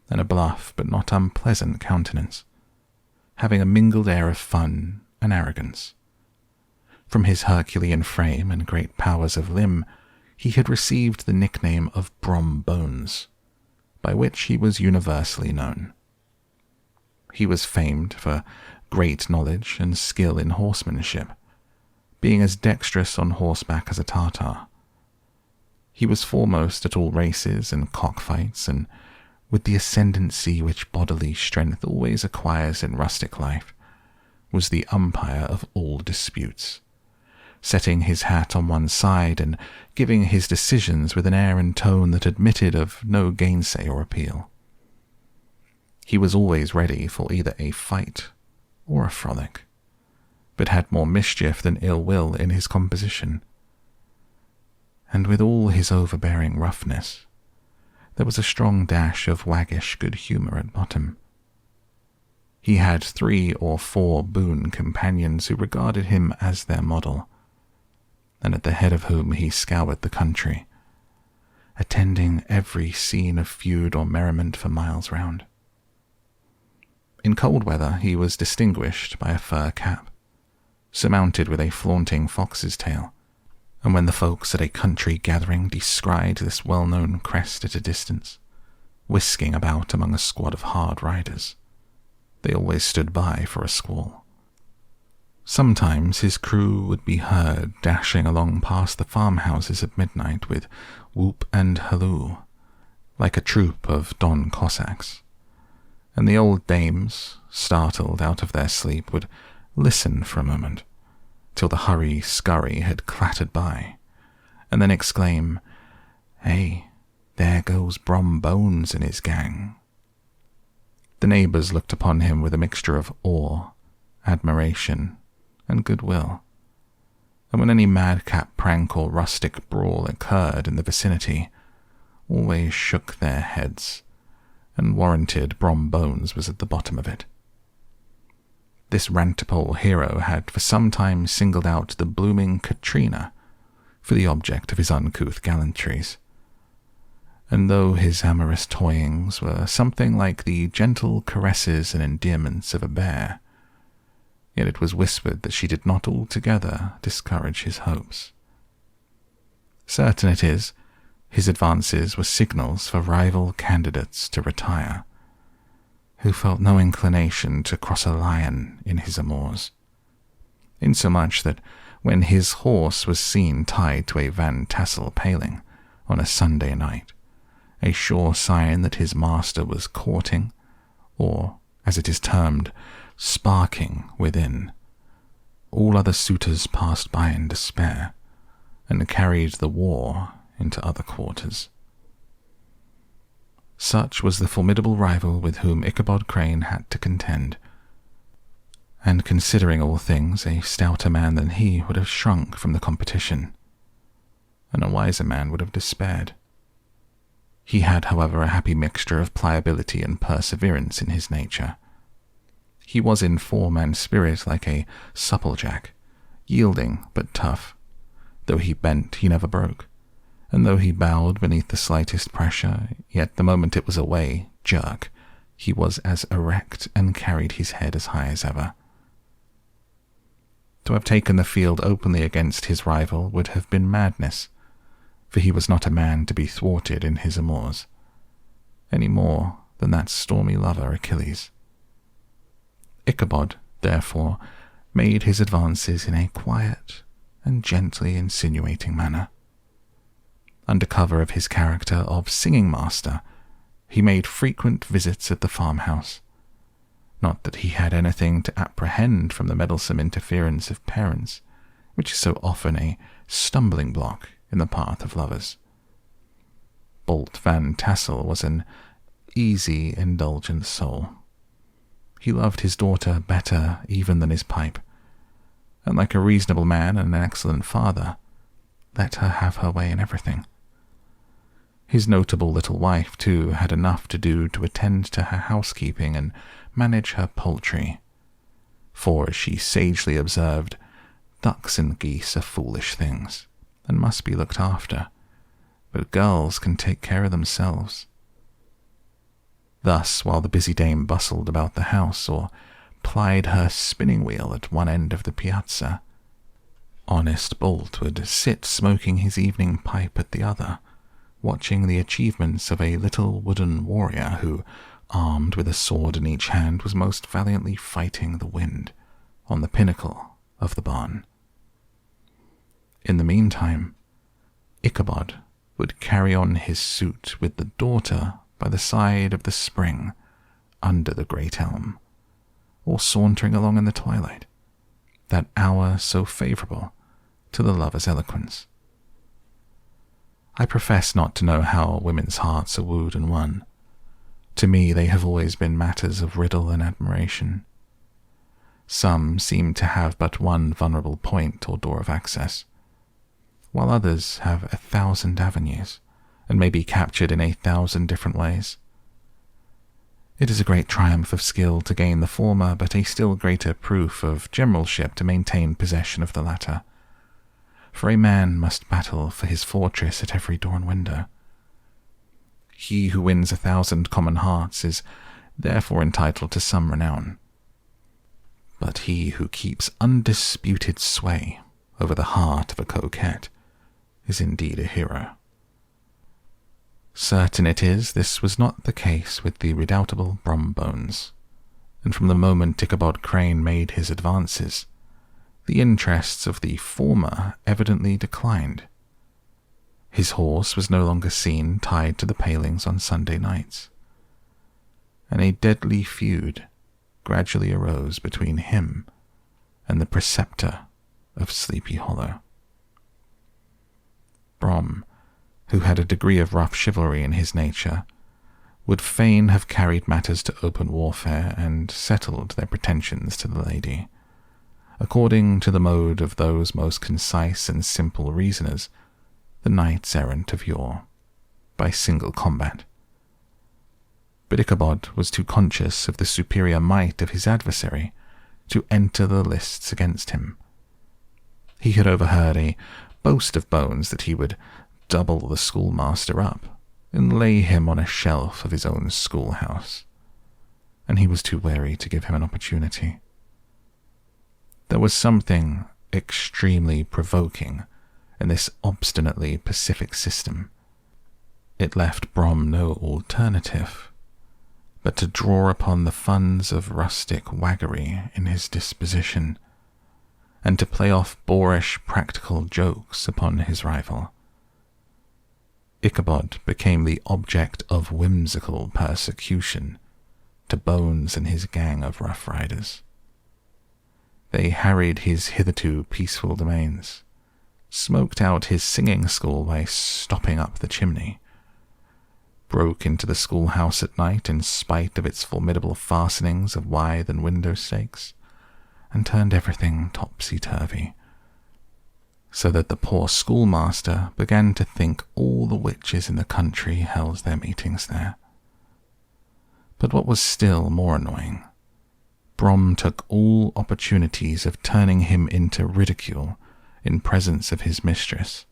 and a bluff but not unpleasant countenance, having a mingled air of fun and arrogance. From his Herculean frame and great powers of limb, he had received the nickname of Brom Bones, by which he was universally known. He was famed for great knowledge and skill in horsemanship, being as dexterous on horseback as a Tartar. He was foremost at all races and cockfights, and with the ascendancy which bodily strength always acquires in rustic life, was the umpire of all disputes, setting his hat on one side and giving his decisions with an air and tone that admitted of no gainsay or appeal. He was always ready for either a fight or a frolic, but had more mischief than ill will in his composition. And with all his overbearing roughness, there was a strong dash of waggish good humour at bottom. He had 3 or 4 boon companions who regarded him as their model, and at the head of whom he scoured the country, attending every scene of feud or merriment for miles round. In cold weather he was distinguished by a fur cap, surmounted with a flaunting fox's tail, and when the folks at a country gathering descried this well-known crest at a distance, whisking about among a squad of hard riders, they always stood by for a squall. Sometimes his crew would be heard dashing along past the farmhouses at midnight with whoop and halloo, like a troop of Don Cossacks, and the old dames, startled out of their sleep, would listen for a moment, till the hurry-scurry had clattered by, and then exclaim, "Hey, there goes Brom Bones and his gang." The neighbours looked upon him with a mixture of awe, admiration, and goodwill, and when any madcap prank or rustic brawl occurred in the vicinity, always shook their heads, and warranted Brom Bones was at the bottom of it. This rantipole hero had for some time singled out the blooming Katrina for the object of his uncouth gallantries, and though his amorous toyings were something like the gentle caresses and endearments of a bear, yet it was whispered that she did not altogether discourage his hopes. Certain it is, his advances were signals for rival candidates to retire, who felt no inclination to cross a lion in his amours, insomuch that when his horse was seen tied to a Van Tassel paling on a Sunday night, a sure sign that his master was courting, or, as it is termed, sparking within, all other suitors passed by in despair, and carried the war into other quarters. Such was the formidable rival with whom Ichabod Crane had to contend, and considering all things, a stouter man than he would have shrunk from the competition, and a wiser man would have despaired. He had, however, a happy mixture of pliability and perseverance in his nature. He was in form and spirit like a supplejack, yielding but tough. Though he bent, he never broke, and though he bowed beneath the slightest pressure, yet the moment it was away, jerk, he was as erect and carried his head as high as ever. To have taken the field openly against his rival would have been madness, for he was not a man to be thwarted in his amours, any more than that stormy lover Achilles. Ichabod, therefore, made his advances in a quiet and gently insinuating manner. Under cover of his character of singing master, he made frequent visits at the farmhouse. Not that he had anything to apprehend from the meddlesome interference of parents, which is so often a stumbling block in the path of lovers. Bolt Van Tassel was an easy, indulgent soul. He loved his daughter better even than his pipe, and like a reasonable man and an excellent father, let her have her way in everything. His notable little wife, too, had enough to do to attend to her housekeeping and manage her poultry, for, as she sagely observed, ducks and geese are foolish things, and must be looked after, but girls can take care of themselves. Thus, while the busy dame bustled about the house, or plied her spinning wheel at one end of the piazza, honest Bolt would sit smoking his evening pipe at the other, watching the achievements of a little wooden warrior who, armed with a sword in each hand, was most valiantly fighting the wind on the pinnacle of the barn. In the meantime, Ichabod would carry on his suit with the daughter by the side of the spring under the great elm, or sauntering along in the twilight, that hour so favourable to the lover's eloquence. I profess not to know how women's hearts are wooed and won. To me they have always been matters of riddle and admiration. Some seem to have but one vulnerable point or door of access, while others have 1,000 avenues, and may be captured in 1,000 different ways. It is a great triumph of skill to gain the former, but a still greater proof of generalship to maintain possession of the latter. For a man must battle for his fortress at every door and window. He who wins 1,000 common hearts is therefore entitled to some renown, but he who keeps undisputed sway over the heart of a coquette is indeed a hero. Certain it is this was not the case with the redoubtable Brombones, and from the moment Ichabod Crane made his advances, the interests of the former evidently declined. His horse was no longer seen tied to the palings on Sunday nights, and a deadly feud gradually arose between him and the preceptor of Sleepy Hollow. Brom, who had a degree of rough chivalry in his nature, would fain have carried matters to open warfare and settled their pretensions to the lady, according to the mode of those most concise and simple reasoners, the knights-errant of yore, by single combat. But Ichabod was too conscious of the superior might of his adversary to enter the lists against him. He had overheard a boast of Bones that he would double the schoolmaster up and lay him on a shelf of his own schoolhouse, and he was too wary to give him an opportunity. There was something extremely provoking in this obstinately pacific system. It left Brom no alternative but to draw upon the funds of rustic waggery in his disposition, and to play off boorish practical jokes upon his rival. Ichabod became the object of whimsical persecution to Bones and his gang of rough riders. They harried his hitherto peaceful domains, smoked out his singing school by stopping up the chimney, broke into the schoolhouse at night in spite of its formidable fastenings of withe and window stakes, and turned everything topsy-turvy. so that the poor schoolmaster began to think all the witches in the country held their meetings there. But what was still more annoying, Brom took all opportunities of turning him into ridicule in presence of his mistress,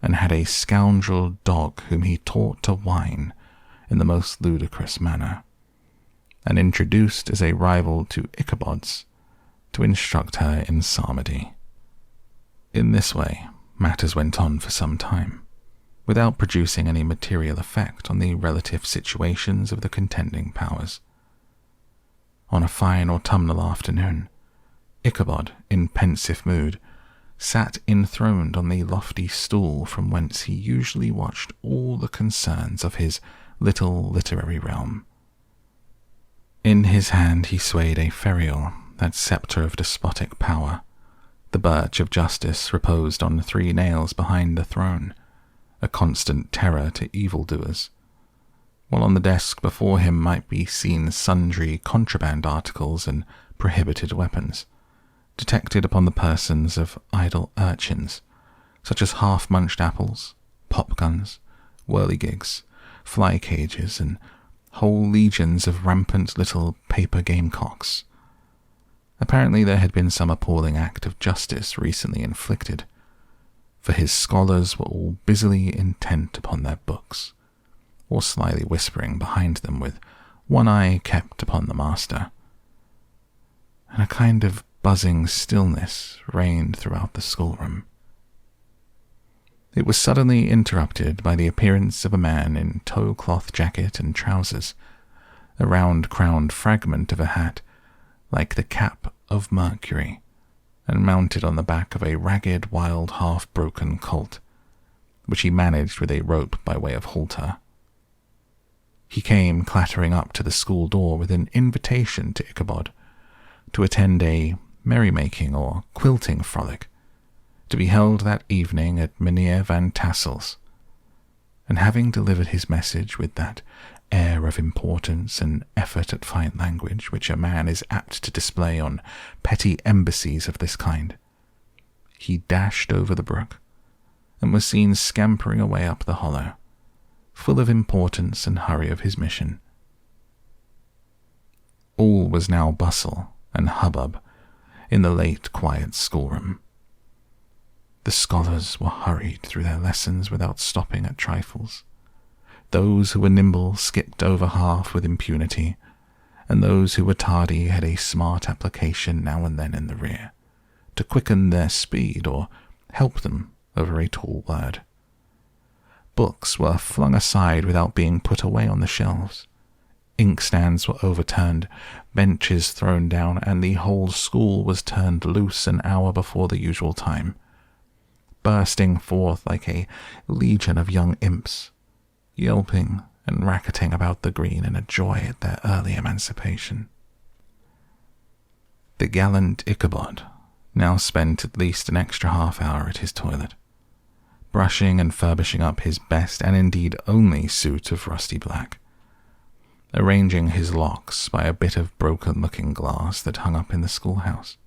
and had a scoundrel dog whom he taught to whine in the most ludicrous manner, and introduced as a rival to Ichabod's to instruct her in psalmody. In this way, matters went on for some time, without producing any material effect on the relative situations of the contending powers. On a fine autumnal afternoon, Ichabod, in pensive mood, sat enthroned on the lofty stool from whence he usually watched all the concerns of his little literary realm. In his hand he swayed a ferule, that sceptre of despotic power. The birch of justice reposed on 3 nails behind the throne, a constant terror to evildoers, while on the desk before him might be seen sundry contraband articles and prohibited weapons, detected upon the persons of idle urchins, such as half-munched apples, pop-guns, whirligigs, fly-cages, and whole legions of rampant little paper gamecocks. Apparently there had been some appalling act of justice recently inflicted, for his scholars were all busily intent upon their books, or slyly whispering behind them with one eye kept upon the master, and a kind of buzzing stillness reigned throughout the schoolroom. It was suddenly interrupted by the appearance of a man in tow-cloth jacket and trousers, a round-crowned fragment of a hat, like the cap of Mercury, and mounted on the back of a ragged, wild, half-broken colt, which he managed with a rope by way of halter. He came clattering up to the school door with an invitation to Ichabod to attend a merrymaking or quilting frolic, to be held that evening at Mynheer Van Tassel's, and having delivered his message with that air of importance and effort at fine language which a man is apt to display on petty embassies of this kind, he dashed over the brook, and was seen scampering away up the hollow, full of importance and hurry of his mission. All was now bustle and hubbub in the late quiet schoolroom. The scholars were hurried through their lessons without stopping at trifles. Those who were nimble skipped over half with impunity, and those who were tardy had a smart application now and then in the rear, to quicken their speed or help them over a tall word. Books were flung aside without being put away on the shelves. Inkstands were overturned, benches thrown down, and the whole school was turned loose an hour before the usual time, bursting forth like a legion of young imps, yelping and racketing about the green in a joy at their early emancipation. The gallant Ichabod now spent at least an extra half-hour at his toilet, brushing and furbishing up his best and indeed only suit of rusty black, arranging his locks by a bit of broken looking-glass that hung up in the schoolhouse.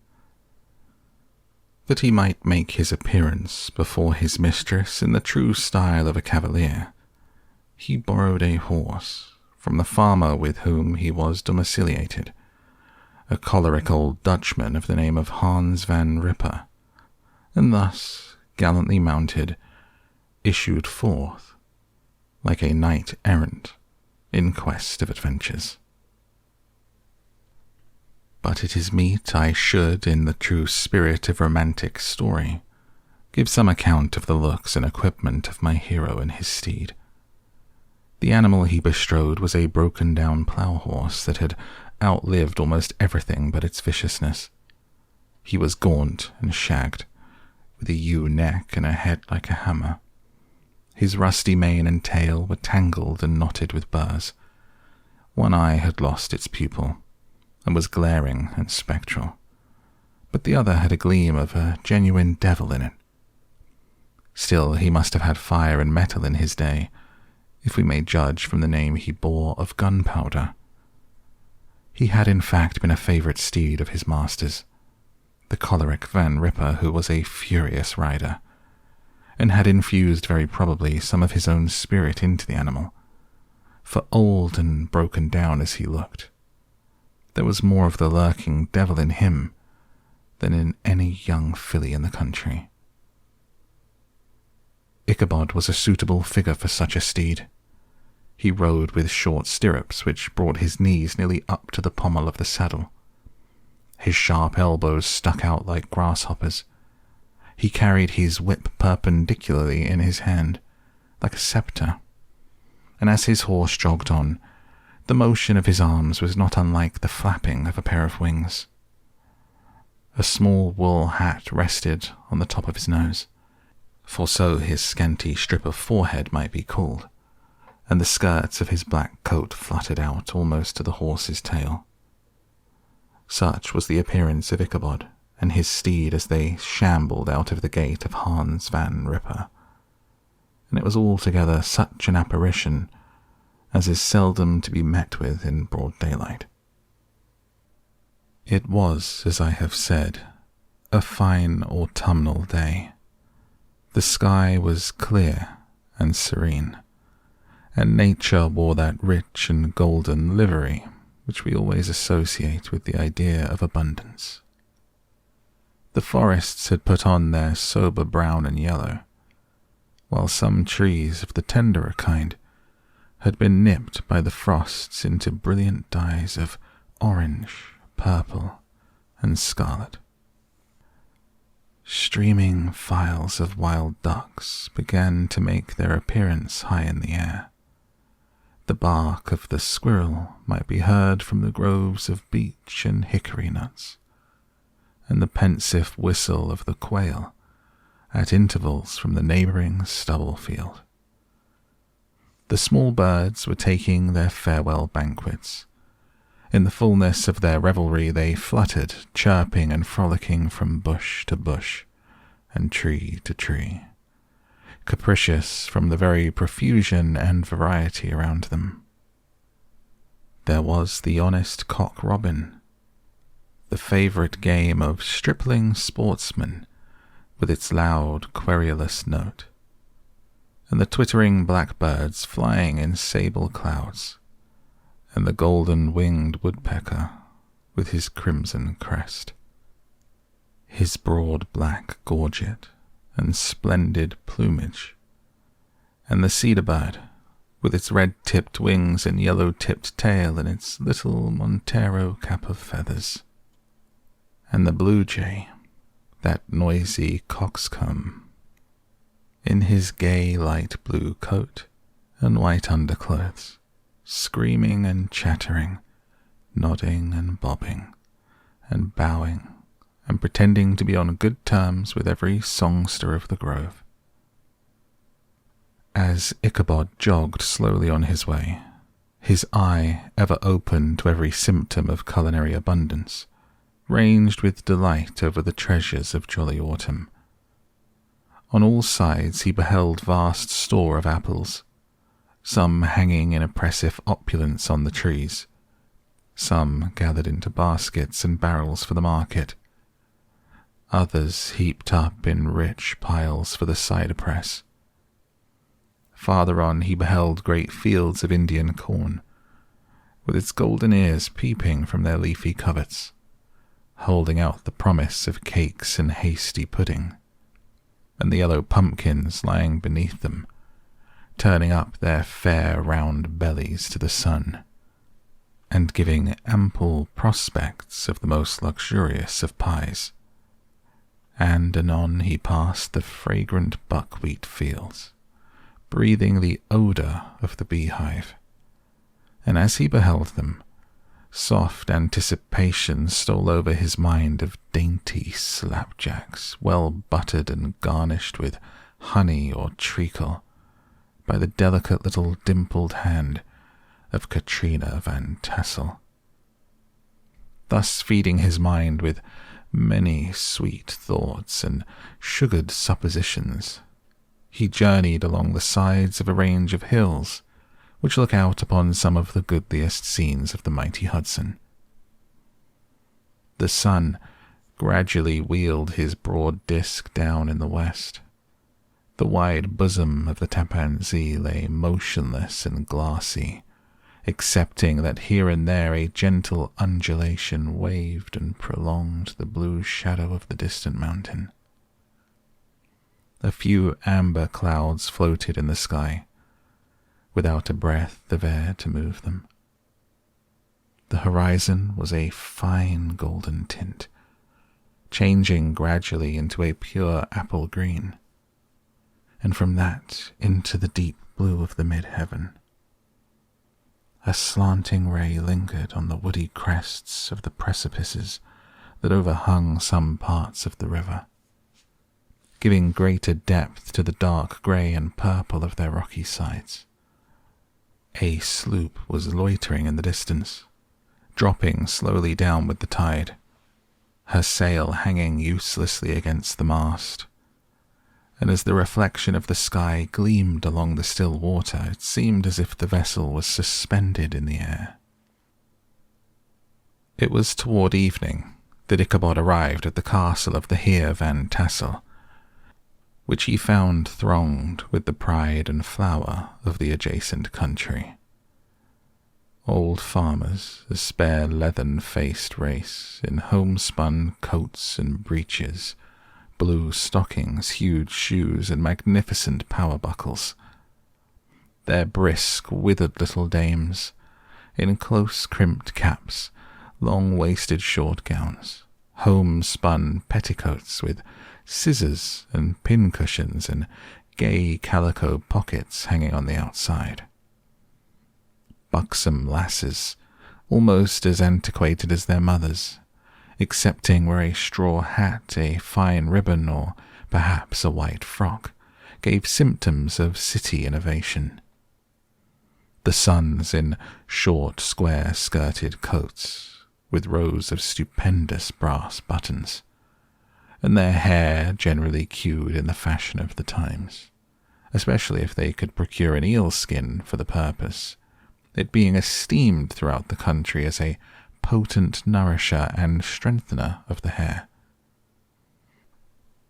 That he might make his appearance before his mistress in the true style of a cavalier, he borrowed a horse from the farmer with whom he was domiciliated, a choleric old Dutchman of the name of Hans van Ripper, and thus, gallantly mounted, issued forth, like a knight-errant, in quest of adventures. But it is meet I should, in the true spirit of romantic story, give some account of the looks and equipment of my hero and his steed. The animal he bestrode was a broken-down plough-horse that had outlived almost everything but its viciousness. He was gaunt and shagged, with a ewe neck and a head like a hammer. His rusty mane and tail were tangled and knotted with burrs. One eye had lost its pupil, and was glaring and spectral, but the other had a gleam of a genuine devil in it. Still, he must have had fire and metal in his day, if we may judge from the name he bore of Gunpowder. He had in fact been a favourite steed of his master's, the choleric Van Ripper, who was a furious rider, and had infused very probably some of his own spirit into the animal, for old and broken down as he looked, there was more of the lurking devil in him than in any young filly in the country. Ichabod was a suitable figure for such a steed. He rode with short stirrups which brought his knees nearly up to the pommel of the saddle. His sharp elbows stuck out like grasshoppers. He carried his whip perpendicularly in his hand, like a sceptre, and as his horse jogged on, the motion of his arms was not unlike the flapping of a pair of wings. A small wool hat rested on the top of his nose, for so his scanty strip of forehead might be called, and the skirts of his black coat fluttered out almost to the horse's tail. Such was the appearance of Ichabod and his steed as they shambled out of the gate of Hans Van Ripper, and it was altogether such an apparition as is seldom to be met with in broad daylight. It was, as I have said, a fine autumnal day. The sky was clear and serene, and nature wore that rich and golden livery which we always associate with the idea of abundance. The forests had put on their sober brown and yellow, while some trees of the tenderer kind had been nipped by the frosts into brilliant dyes of orange, purple, and scarlet. Streaming files of wild ducks began to make their appearance high in the air. The bark of the squirrel might be heard from the groves of beech and hickory nuts, and the pensive whistle of the quail at intervals from the neighbouring stubble field. The small birds were taking their farewell banquets. In the fullness of their revelry they fluttered, chirping and frolicking from bush to bush and tree to tree, capricious from the very profusion and variety around them. There was the honest cock-robin, the favourite game of stripling sportsmen, with its loud, querulous note, and the twittering blackbirds flying in sable clouds, and the golden-winged woodpecker with his crimson crest, his broad black gorget and splendid plumage, and the cedar-bird with its red-tipped wings and yellow-tipped tail and its little Montero cap of feathers, and the blue-jay, that noisy coxcomb, in his gay light blue coat and white underclothes, screaming and chattering, nodding and bobbing, and bowing, and pretending to be on good terms with every songster of the grove. As Ichabod jogged slowly on his way, his eye, ever open to every symptom of culinary abundance, ranged with delight over the treasures of jolly autumn. On all sides he beheld vast store of apples, some hanging in oppressive opulence on the trees, some gathered into baskets and barrels for the market, others heaped up in rich piles for the cider press. Farther on he beheld great fields of Indian corn, with its golden ears peeping from their leafy coverts, holding out the promise of cakes and hasty pudding, and the yellow pumpkins lying beneath them, turning up their fair round bellies to the sun, and giving ample prospects of the most luxurious of pies. And anon he passed the fragrant buckwheat fields, breathing the odour of the beehive, and as he beheld them, soft anticipation stole over his mind of dainty slapjacks, well buttered and garnished with honey or treacle by the delicate little dimpled hand of Katrina Van Tassel. Thus feeding his mind with many sweet thoughts and sugared suppositions, he journeyed along the sides of a range of hills which look out upon some of the goodliest scenes of the mighty Hudson. The sun, gradually wheeled his broad disk down in the west. The wide bosom of the Tapanzee lay motionless and glassy, excepting that here and there a gentle undulation waved and prolonged the blue shadow of the distant mountain. A few amber clouds floated in the sky, without a breath of air to move them. The horizon was a fine golden tint, changing gradually into a pure apple green, and from that into the deep blue of the mid-heaven. A slanting ray lingered on the woody crests of the precipices that overhung some parts of the river, giving greater depth to the dark grey and purple of their rocky sides. A sloop was loitering in the distance, dropping slowly down with the tide, her sail hanging uselessly against the mast, and as the reflection of the sky gleamed along the still water, it seemed as if the vessel was suspended in the air. It was toward evening that Ichabod arrived at the castle of the Heer Van Tassel, which he found thronged with the pride and flower of the adjacent country. Old farmers, a spare leathern-faced race, in homespun coats and breeches, blue stockings, huge shoes, and magnificent power buckles. Their brisk, withered little dames, in close crimped caps, long-waisted short gowns, homespun petticoats with scissors and pincushions and gay calico pockets hanging on the outside. Buxom lasses, almost as antiquated as their mothers, excepting where a straw hat, a fine ribbon, or perhaps a white frock, gave symptoms of city innovation. The sons in short, square-skirted coats, with rows of stupendous brass buttons, and their hair generally queued in the fashion of the times, especially if they could procure an eel skin for the purpose, it being esteemed throughout the country as a potent nourisher and strengthener of the hair.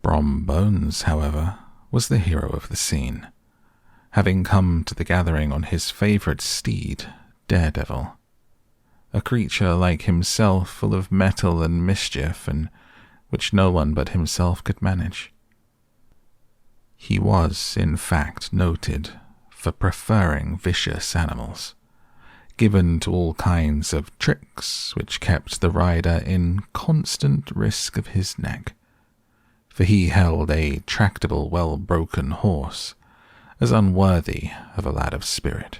Brom Bones, however, was the hero of the scene, having come to the gathering on his favourite steed, Daredevil, a creature like himself full of mettle and mischief, and which no one but himself could manage. He was, in fact, noted for preferring vicious animals, given to all kinds of tricks which kept the rider in constant risk of his neck, for he held a tractable, well-broken horse as unworthy of a lad of spirit.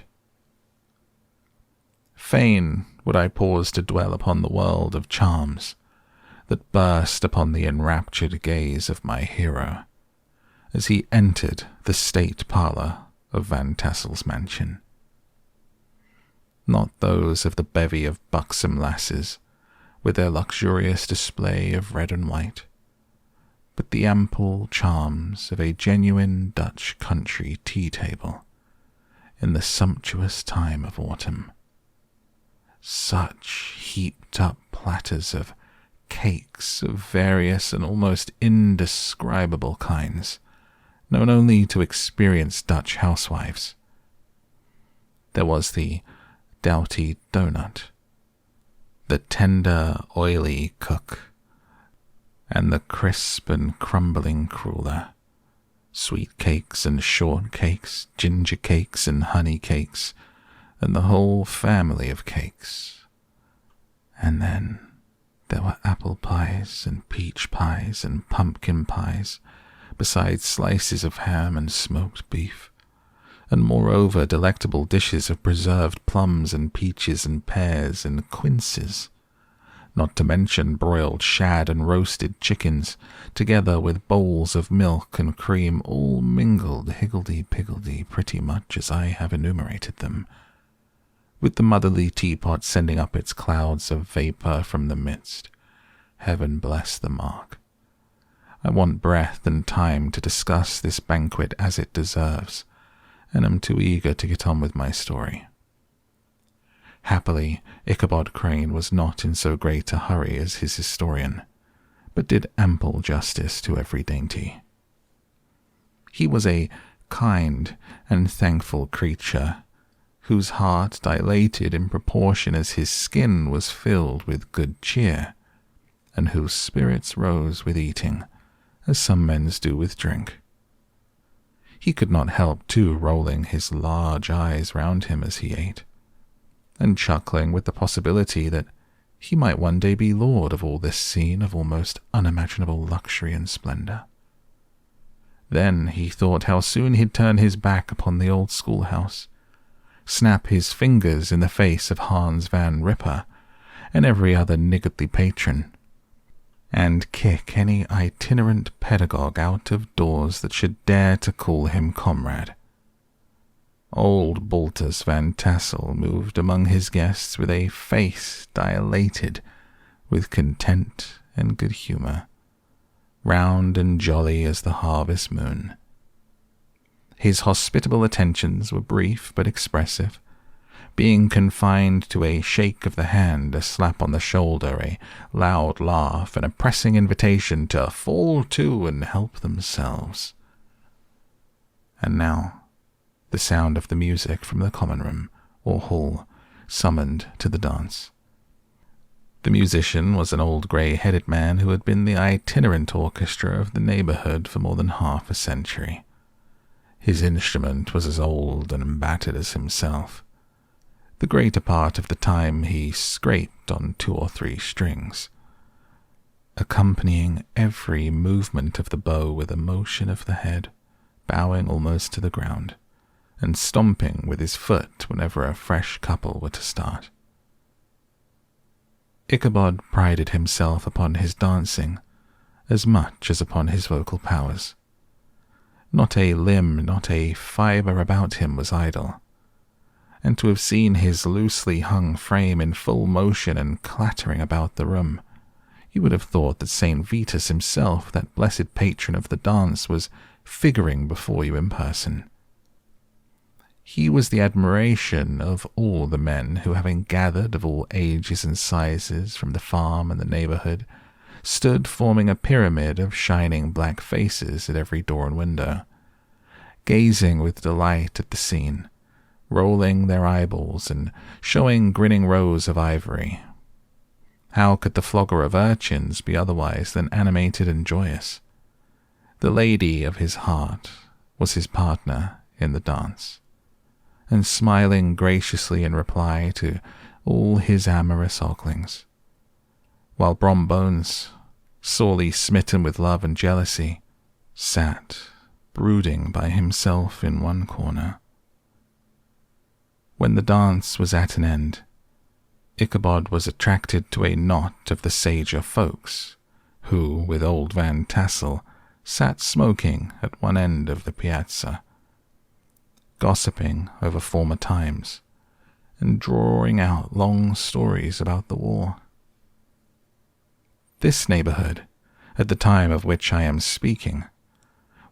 Fain would I pause to dwell upon the world of charms that burst upon the enraptured gaze of my hero as he entered the state parlour of Van Tassel's mansion. Not those of the bevy of buxom lasses, with their luxurious display of red and white, but the ample charms of a genuine Dutch country tea-table in the sumptuous time of autumn. Such heaped-up platters of cakes of various and almost indescribable kinds, known only to experienced Dutch housewives. There was the doughty doughnut, the tender, oily cook, and the crisp and crumbling cruller, sweet cakes and short cakes, ginger cakes and honey cakes, and the whole family of cakes. And then there were apple pies and peach pies and pumpkin pies, besides slices of ham and smoked beef, and moreover delectable dishes of preserved plums and peaches and pears and quinces, not to mention broiled shad and roasted chickens, together with bowls of milk and cream, all mingled higgledy-piggledy pretty much as I have enumerated them, with the motherly teapot sending up its clouds of vapour from the midst. Heaven bless the mark. I want breath and time to discuss this banquet as it deserves, and am too eager to get on with my story. Happily, Ichabod Crane was not in so great a hurry as his historian, but did ample justice to every dainty. He was a kind and thankful creature, whose heart dilated in proportion as his skin was filled with good cheer, and whose spirits rose with eating, as some men's do with drink. He could not help, too, rolling his large eyes round him as he ate, and chuckling with the possibility that he might one day be lord of all this scene of almost unimaginable luxury and splendor. Then he thought how soon he'd turn his back upon the old schoolhouse, snap his fingers in the face of Hans Van Ripper and every other niggardly patron, and kick any itinerant pedagogue out of doors that should dare to call him comrade. Old Baltus Van Tassel moved among his guests with a face dilated with content and good humor, round and jolly as the harvest moon. His hospitable attentions were brief but expressive, being confined to a shake of the hand, a slap on the shoulder, a loud laugh, and a pressing invitation to fall to and help themselves. And now, the sound of the music from the common room or hall summoned to the dance. The musician was an old grey-headed man who had been the itinerant orchestra of the neighbourhood for more than half a century. His instrument was as old and battered as himself. The greater part of the time he scraped on 2 or 3 strings, accompanying every movement of the bow with a motion of the head, bowing almost to the ground, and stomping with his foot whenever a fresh couple were to start. Ichabod prided himself upon his dancing as much as upon his vocal powers. Not a limb, not a fibre about him was idle, and to have seen his loosely hung frame in full motion and clattering about the room, you would have thought that St. Vitus himself, that blessed patron of the dance, was figuring before you in person. He was the admiration of all the men who, having gathered of all ages and sizes from the farm and the neighbourhood, stood forming a pyramid of shining black faces at every door and window, gazing with delight at the scene, rolling their eyeballs and showing grinning rows of ivory. How could the flogger of urchins be otherwise than animated and joyous? The lady of his heart was his partner in the dance, and smiling graciously in reply to all his amorous oglings, while Brombones, sorely smitten with love and jealousy, sat brooding by himself in one corner. When the dance was at an end, Ichabod was attracted to a knot of the sager folks, who, with old Van Tassel, sat smoking at one end of the piazza, gossiping over former times, and drawing out long stories about the war. This neighbourhood, at the time of which I am speaking,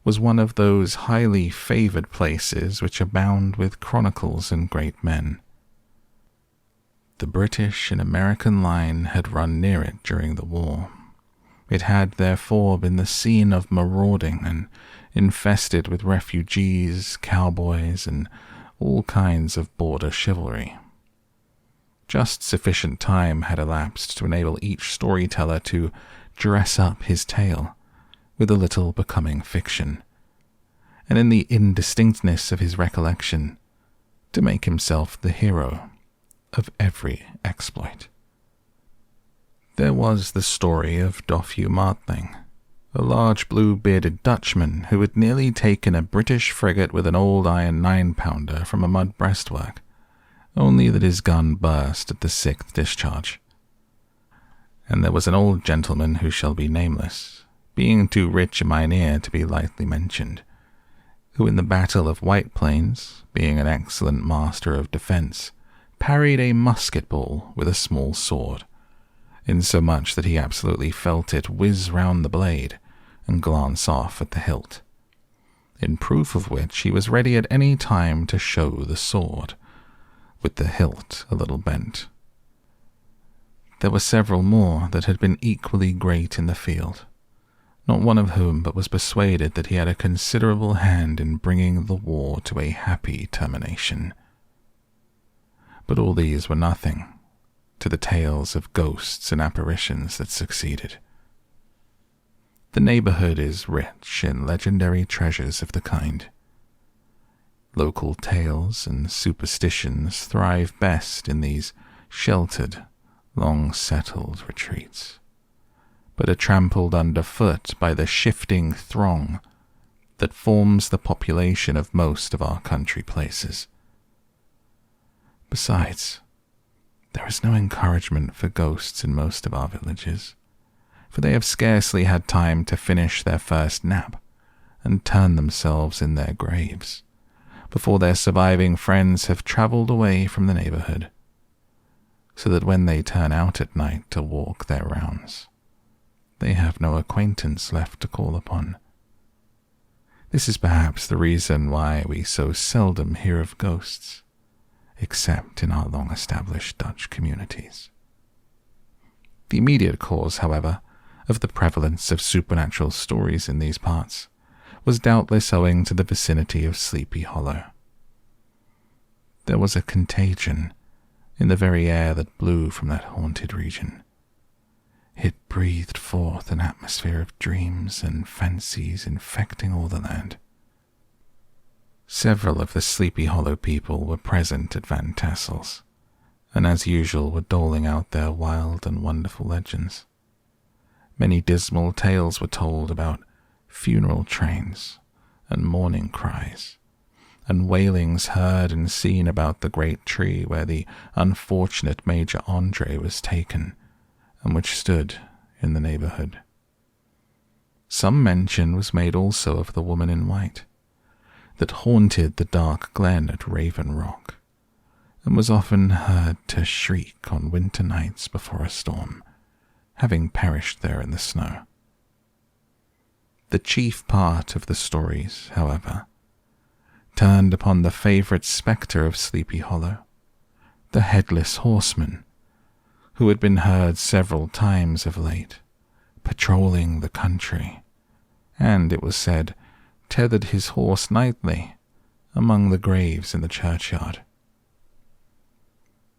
was one of those highly favoured places which abound with chronicles and great men. The British and American line had run near it during the war. It had therefore been the scene of marauding and infested with refugees, cowboys, and all kinds of border chivalry. Just sufficient time had elapsed to enable each storyteller to dress up his tale with a little becoming fiction, and in the indistinctness of his recollection, to make himself the hero of every exploit. There was the story of Dofue Martling, a large blue-bearded Dutchman who had nearly taken a British frigate with an old iron 9-pounder from a mud breastwork, only that his gun burst at the 6th discharge. And there was an old gentleman who shall be nameless, being too rich a mynheer to be lightly mentioned, who in the Battle of White Plains, being an excellent master of defence, parried a musket ball with a small sword, insomuch that he absolutely felt it whiz round the blade and glance off at the hilt, in proof of which he was ready at any time to show the sword, with the hilt a little bent. There were several more that had been equally great in the field, not one of whom but was persuaded that he had a considerable hand in bringing the war to a happy termination. But all these were nothing to the tales of ghosts and apparitions that succeeded. The neighborhood is rich in legendary treasures of the kind. Local tales and superstitions thrive best in these sheltered, long-settled retreats, but are trampled underfoot by the shifting throng that forms the population of most of our country places. Besides, there is no encouragement for ghosts in most of our villages, for they have scarcely had time to finish their first nap and turn themselves in their graves before their surviving friends have travelled away from the neighborhood, so that when they turn out at night to walk their rounds, they have no acquaintance left to call upon. This is perhaps the reason why we so seldom hear of ghosts, except in our long-established Dutch communities. The immediate cause, however, of the prevalence of supernatural stories in these parts was doubtless owing to the vicinity of Sleepy Hollow. There was a contagion in the very air that blew from that haunted region. It breathed forth an atmosphere of dreams and fancies infecting all the land. Several of the Sleepy Hollow people were present at Van Tassel's, and as usual were doling out their wild and wonderful legends. Many dismal tales were told about funeral trains and mourning cries, and wailings heard and seen about the great tree where the unfortunate Major Andre was taken, and which stood in the neighborhood. Some mention was made also of the woman in white, that haunted the dark glen at Raven Rock, and was often heard to shriek on winter nights before a storm, having perished there in the snow. The chief part of the stories, however, turned upon the favorite spectre of Sleepy Hollow, the headless horseman, who had been heard several times of late, patrolling the country, and, it was said, tethered his horse nightly among the graves in the churchyard.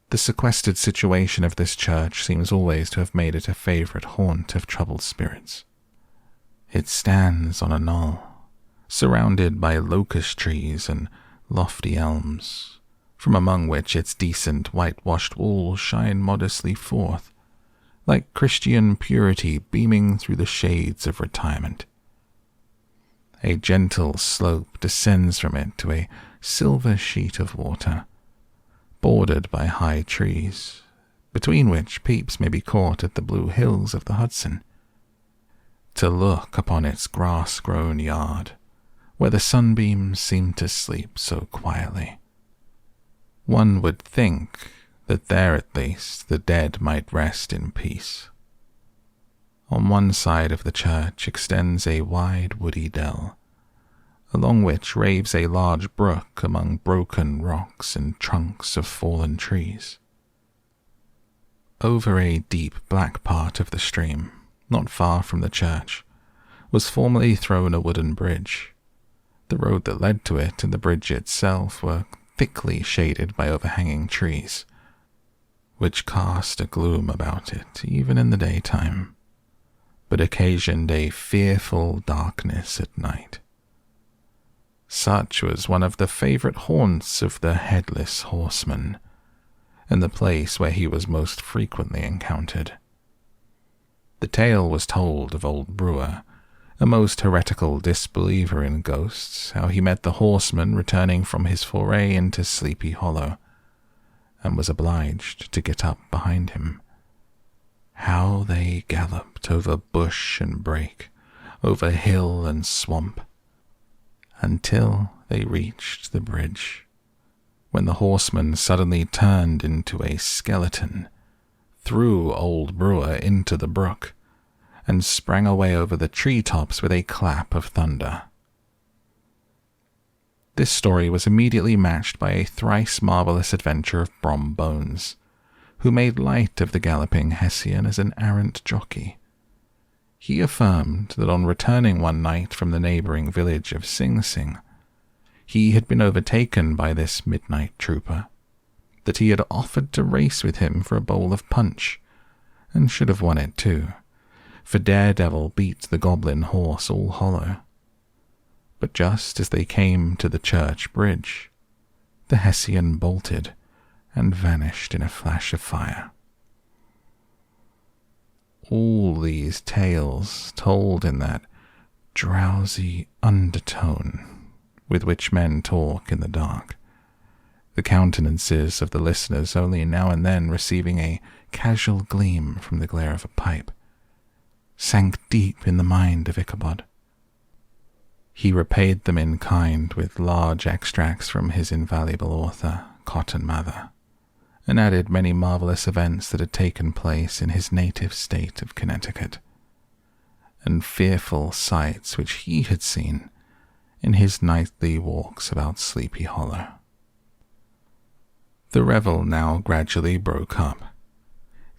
The sequestered situation of this church seems always to have made it a favorite haunt of troubled spirits. It stands on a knoll, surrounded by locust trees and lofty elms, from among which its decent whitewashed walls shine modestly forth, like Christian purity beaming through the shades of retirement. A gentle slope descends from it to a silver sheet of water, bordered by high trees, between which peeps may be caught at the blue hills of the Hudson. To look upon its grass-grown yard, where the sunbeams seem to sleep so quietly, one would think that there at least the dead might rest in peace. On one side of the church extends a wide woody dell, along which raves a large brook among broken rocks and trunks of fallen trees. Over a deep black part of the stream, not far from the church, was formerly thrown a wooden bridge. The road that led to it and the bridge itself were thickly shaded by overhanging trees, which cast a gloom about it even in the daytime, but occasioned a fearful darkness at night. Such was one of the favorite haunts of the headless horseman, and the place where he was most frequently encountered. The tale was told of old Brewer, a most heretical disbeliever in ghosts, how he met the horseman returning from his foray into Sleepy Hollow, and was obliged to get up behind him. How they galloped over bush and brake, over hill and swamp, until they reached the bridge, when the horseman suddenly turned into a skeleton, threw old Brewer into the brook, and sprang away over the treetops with a clap of thunder. This story was immediately matched by a thrice marvelous adventure of Brom Bones, who made light of the galloping Hessian as an arrant jockey. He affirmed that on returning one night from the neighbouring village of Sing Sing, he had been overtaken by this midnight trooper, that he had offered to race with him for a bowl of punch, and should have won it too, for Daredevil beat the goblin horse all hollow. But just as they came to the church bridge, the Hessian bolted and vanished in a flash of fire. All these tales told in that drowsy undertone with which men talk in the dark, the countenances of the listeners only now and then receiving a casual gleam from the glare of a pipe, sank deep in the mind of Ichabod. He repaid them in kind with large extracts from his invaluable author, Cotton Mather, and added many marvellous events that had taken place in his native state of Connecticut, and fearful sights which he had seen in his nightly walks about Sleepy Hollow. The revel now gradually broke up.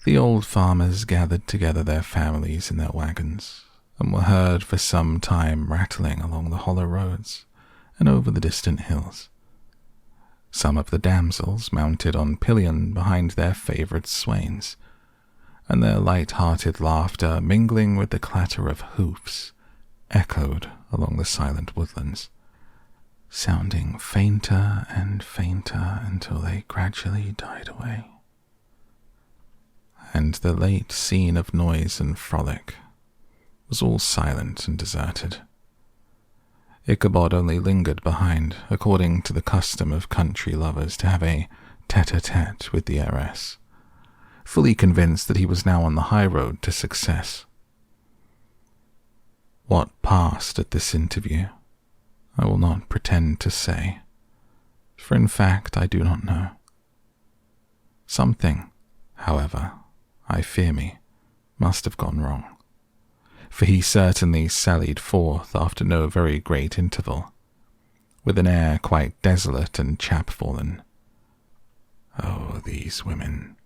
The old farmers gathered together their families in their wagons, and were heard for some time rattling along the hollow roads and over the distant hills. Some of the damsels mounted on pillion behind their favourite swains, and their light-hearted laughter, mingling with the clatter of hoofs, echoed along the silent woodlands, sounding fainter and fainter until they gradually died away. And the late scene of noise and frolic was all silent and deserted. Ichabod only lingered behind, according to the custom of country lovers, to have a tete-a-tete with the heiress, fully convinced that he was now on the high road to success. What passed at this interview, I will not pretend to say, for in fact I do not know. Something, however, I fear me, must have gone wrong, for he certainly sallied forth after no very great interval, with an air quite desolate and chapfallen. Oh, these women,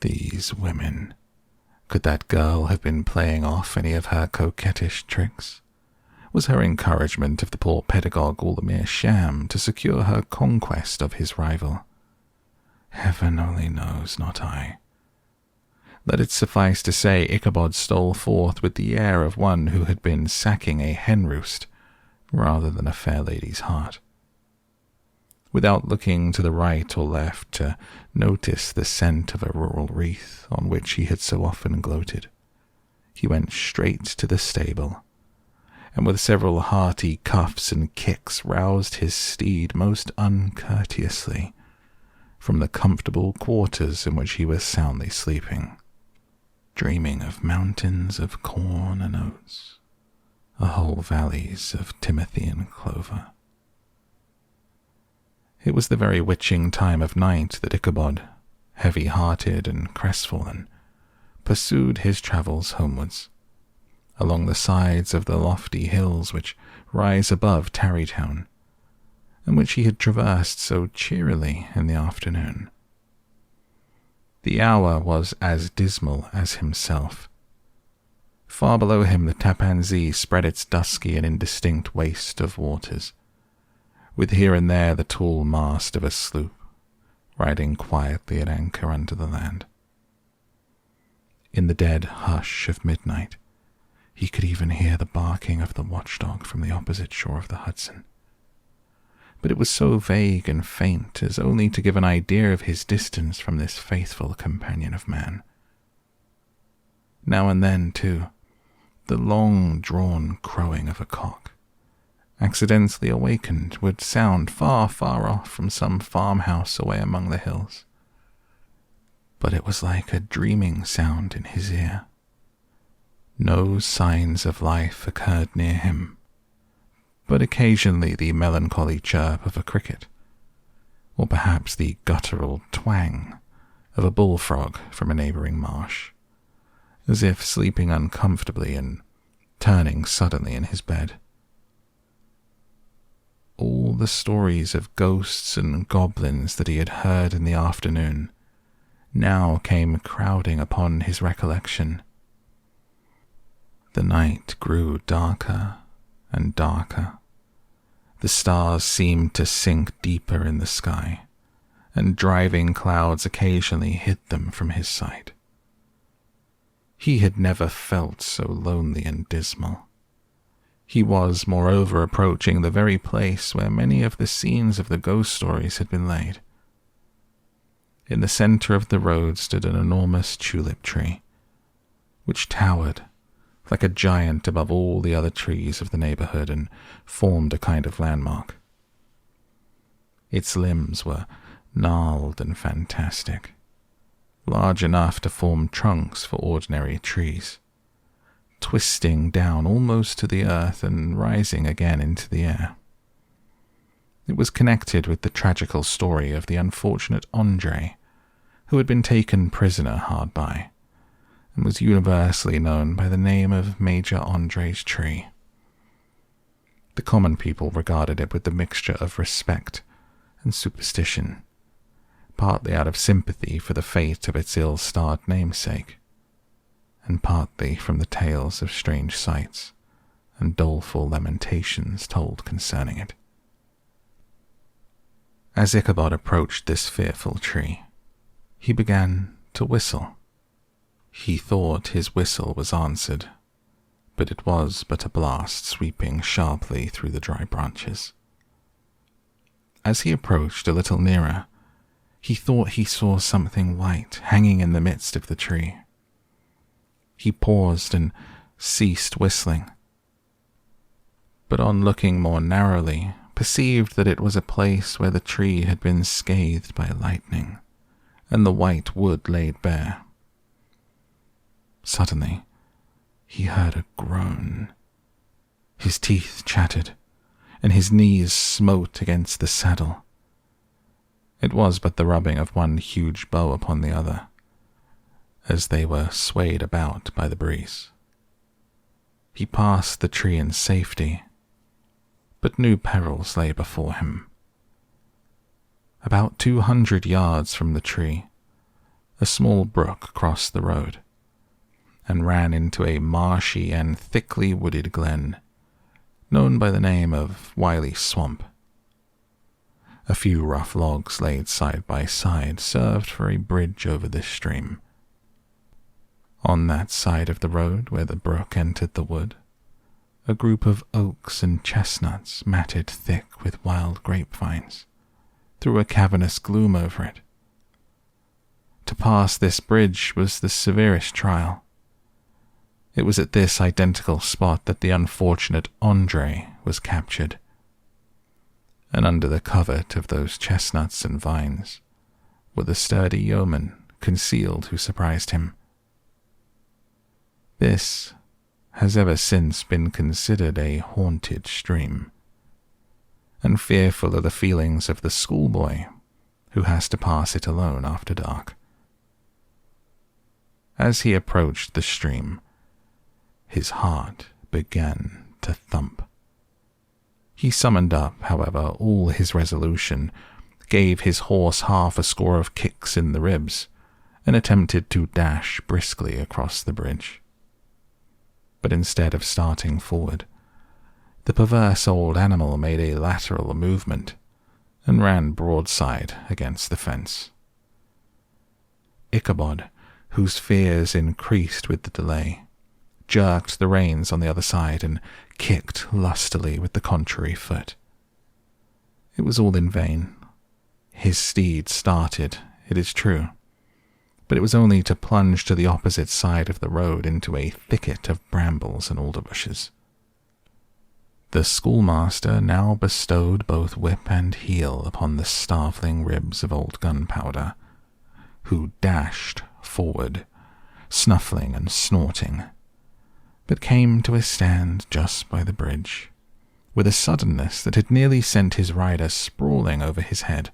these women! Could that girl have been playing off any of her coquettish tricks? Was her encouragement of the poor pedagogue all a mere sham to secure her conquest of his rival? Heaven only knows, not I. Let it suffice to say, Ichabod stole forth with the air of one who had been sacking a hen-roost rather than a fair lady's heart. Without looking to the right or left to notice the scent of a rural wreath on which he had so often gloated, he went straight to the stable, and with several hearty cuffs and kicks roused his steed most uncourteously from the comfortable quarters in which he was soundly sleeping, dreaming of mountains of corn and oats, whole valleys of timothy and clover. It was the very witching time of night that Ichabod, heavy-hearted and crestfallen, pursued his travels homewards, along the sides of the lofty hills which rise above Tarrytown, and which he had traversed so cheerily in the afternoon. The hour was as dismal as himself. Far below him the Tappan Zee spread its dusky and indistinct waste of waters, with here and there the tall mast of a sloop, riding quietly at anchor under the land. In the dead hush of midnight, he could even hear the barking of the watchdog from the opposite shore of the Hudson. But it was so vague and faint as only to give an idea of his distance from this faithful companion of man. Now and then, too, the long-drawn crowing of a cock, accidentally awakened, would sound far, far off from some farmhouse away among the hills. But it was like a dreaming sound in his ear. No signs of life occurred near him, but occasionally the melancholy chirp of a cricket, or perhaps the guttural twang of a bullfrog from a neighbouring marsh, as if sleeping uncomfortably and turning suddenly in his bed. All the stories of ghosts and goblins that he had heard in the afternoon now came crowding upon his recollection. The night grew darker and darker. The stars seemed to sink deeper in the sky, and driving clouds occasionally hid them from his sight. He had never felt so lonely and dismal. He was, moreover, approaching the very place where many of the scenes of the ghost stories had been laid. In the center of the road stood an enormous tulip tree, which towered like a giant above all the other trees of the neighborhood and formed a kind of landmark. Its limbs were gnarled and fantastic, large enough to form trunks for ordinary trees, twisting down almost to the earth and rising again into the air. It was connected with the tragical story of the unfortunate Andre, who had been taken prisoner hard by, and was universally known by the name of Major Andre's tree. The common people regarded it with the mixture of respect and superstition, partly out of sympathy for the fate of its ill-starred namesake, and partly from the tales of strange sights and doleful lamentations told concerning it. As Ichabod approached this fearful tree, he began to whistle. He thought his whistle was answered, but it was but a blast sweeping sharply through the dry branches. As he approached a little nearer, he thought he saw something white hanging in the midst of the tree. He paused and ceased whistling, but on looking more narrowly, perceived that it was a place where the tree had been scathed by lightning, and the white wood laid bare. Suddenly, he heard a groan. His teeth chattered, and his knees smote against the saddle. It was but the rubbing of one huge bow upon the other, as they were swayed about by the breeze. He passed the tree in safety, but new perils lay before him. About 200 yards from the tree, a small brook crossed the road, and ran into a marshy and thickly wooded glen, known by the name of Wiley Swamp. A few rough logs laid side by side served for a bridge over this stream. On that side of the road where the brook entered the wood, a group of oaks and chestnuts matted thick with wild grapevines threw a cavernous gloom over it. To pass this bridge was the severest trial. It was at this identical spot that the unfortunate Andre was captured, and under the covert of those chestnuts and vines were the sturdy yeomen concealed who surprised him. This has ever since been considered a haunted stream, and fearful are the feelings of the schoolboy who has to pass it alone after dark. As he approached the stream, his heart began to thump. He summoned up, however, all his resolution, gave his horse half a score of kicks in the ribs, and attempted to dash briskly across the bridge. But instead of starting forward, the perverse old animal made a lateral movement and ran broadside against the fence. Ichabod, whose fears increased with the delay, jerked the reins on the other side and kicked lustily with the contrary foot. It was all in vain. His steed started, it is true, but it was only to plunge to the opposite side of the road into a thicket of brambles and alder bushes. The schoolmaster now bestowed both whip and heel upon the starveling ribs of old Gunpowder, who dashed forward, snuffling and snorting, but came to a stand just by the bridge, with a suddenness that had nearly sent his rider sprawling over his head.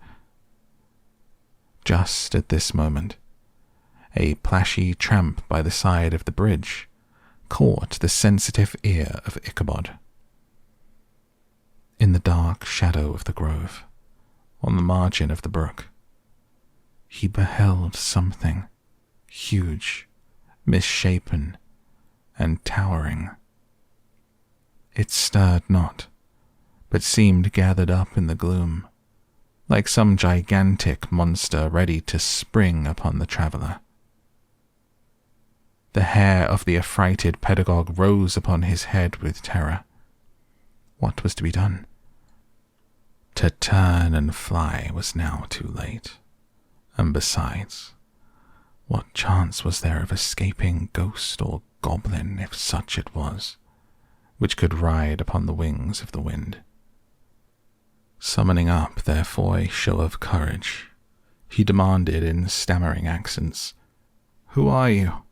Just at this moment, a plashy tramp by the side of the bridge caught the sensitive ear of Ichabod. In the dark shadow of the grove, on the margin of the brook, he beheld something huge, misshapen, and towering. It stirred not, but seemed gathered up in the gloom, like some gigantic monster ready to spring upon the traveller. The hair of the affrighted pedagogue rose upon his head with terror. What was to be done? To turn and fly was now too late, and besides, what chance was there of escaping ghost or goblin, if such it was, which could ride upon the wings of the wind? Summoning up, therefore, a show of courage, he demanded in stammering accents, "Who are you?"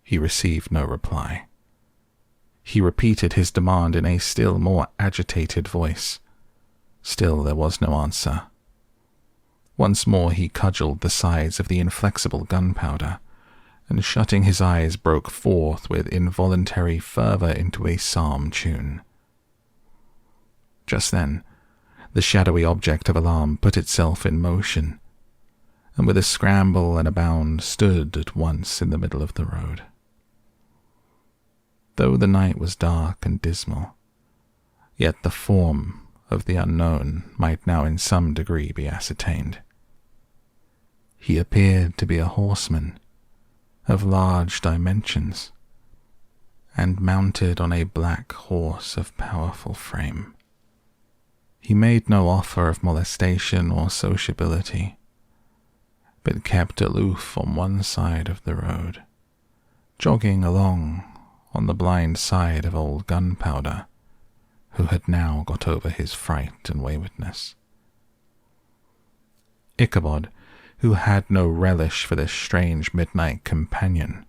He received no reply. He repeated his demand in a still more agitated voice. Still there was no answer. Once more he cudgelled the sides of the inflexible gunpowder, and shutting his eyes broke forth with involuntary fervour into a psalm tune. Just then, the shadowy object of alarm put itself in motion, and with a scramble and a bound stood at once in the middle of the road. Though the night was dark and dismal, yet the form of the unknown might now in some degree be ascertained. He appeared to be a horseman of large dimensions, and mounted on a black horse of powerful frame. He made no offer of molestation or sociability, but kept aloof on one side of the road, jogging along on the blind side of old Gunpowder, who had now got over his fright and waywardness. Ichabod, who had no relish for this strange midnight companion,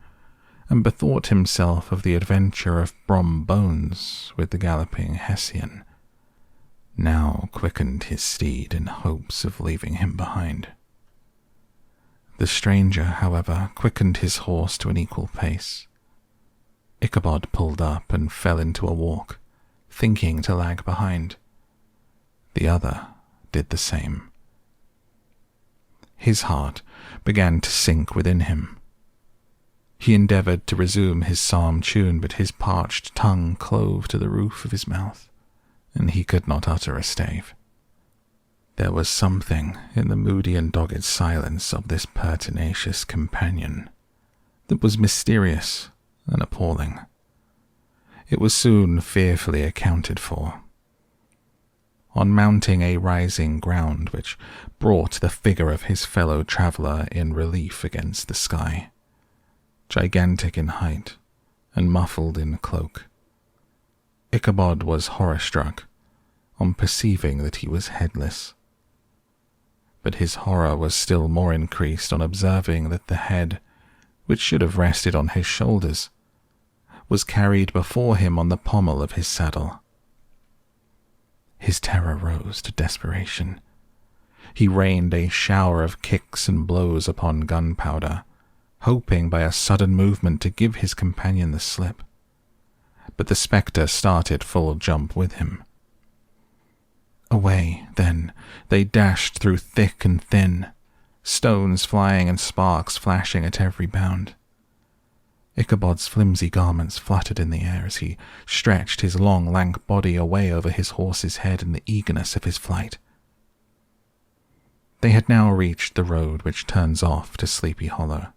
and bethought himself of the adventure of Brom Bones with the galloping Hessian, now quickened his steed in hopes of leaving him behind. The stranger, however, quickened his horse to an equal pace. Ichabod pulled up and fell into a walk, thinking to lag behind. The other did the same. His heart began to sink within him. He endeavoured to resume his psalm tune, but his parched tongue clove to the roof of his mouth, and he could not utter a stave. There was something in the moody and dogged silence of this pertinacious companion that was mysterious and appalling. It was soon fearfully accounted for. On mounting a rising ground which brought the figure of his fellow traveller in relief against the sky, gigantic in height and muffled in cloak, Ichabod was horror-struck on perceiving that he was headless. But his horror was still more increased on observing that the head, which should have rested on his shoulders, was carried before him on the pommel of his saddle. His terror rose to desperation. He rained a shower of kicks and blows upon Gunpowder, hoping by a sudden movement to give his companion the slip. But the spectre started full jump with him. Away, then, they dashed through thick and thin, stones flying and sparks flashing at every bound. Ichabod's flimsy garments fluttered in the air as he stretched his long, lank body away over his horse's head in the eagerness of his flight. They had now reached the road which turns off to Sleepy Hollow.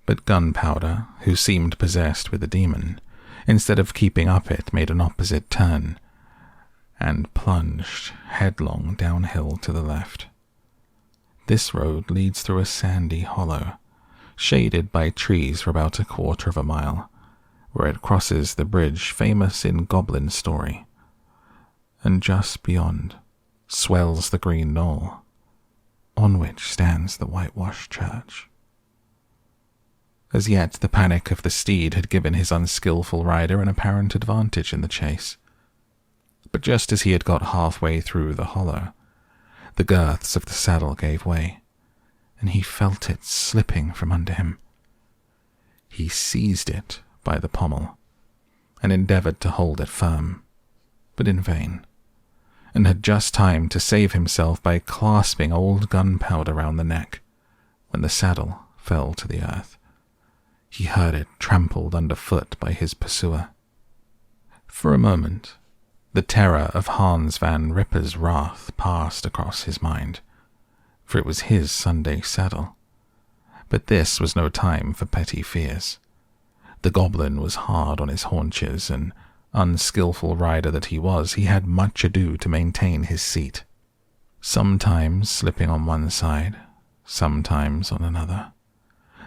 But Gunpowder, who seemed possessed with a demon, instead of keeping up it, made an opposite turn, and plunged headlong downhill to the left. This road leads through a sandy hollow, shaded by trees for about a quarter of a mile, where it crosses the bridge famous in goblin story, and just beyond swells the green knoll, on which stands the whitewashed church. As yet the panic of the steed had given his unskilful rider an apparent advantage in the chase, but just as he had got halfway through the hollow, the girths of the saddle gave way, and he felt it slipping from under him. He seized it by the pommel, and endeavoured to hold it firm, but in vain, and had just time to save himself by clasping old Gunpowder round the neck when the saddle fell to the earth. He heard it trampled underfoot by his pursuer. For a moment, the terror of Hans Van Ripper's wrath passed across his mind, for it was his Sunday saddle. But this was no time for petty fears. The goblin was hard on his haunches, and, unskilful rider that he was, he had much ado to maintain his seat, sometimes slipping on one side, sometimes on another,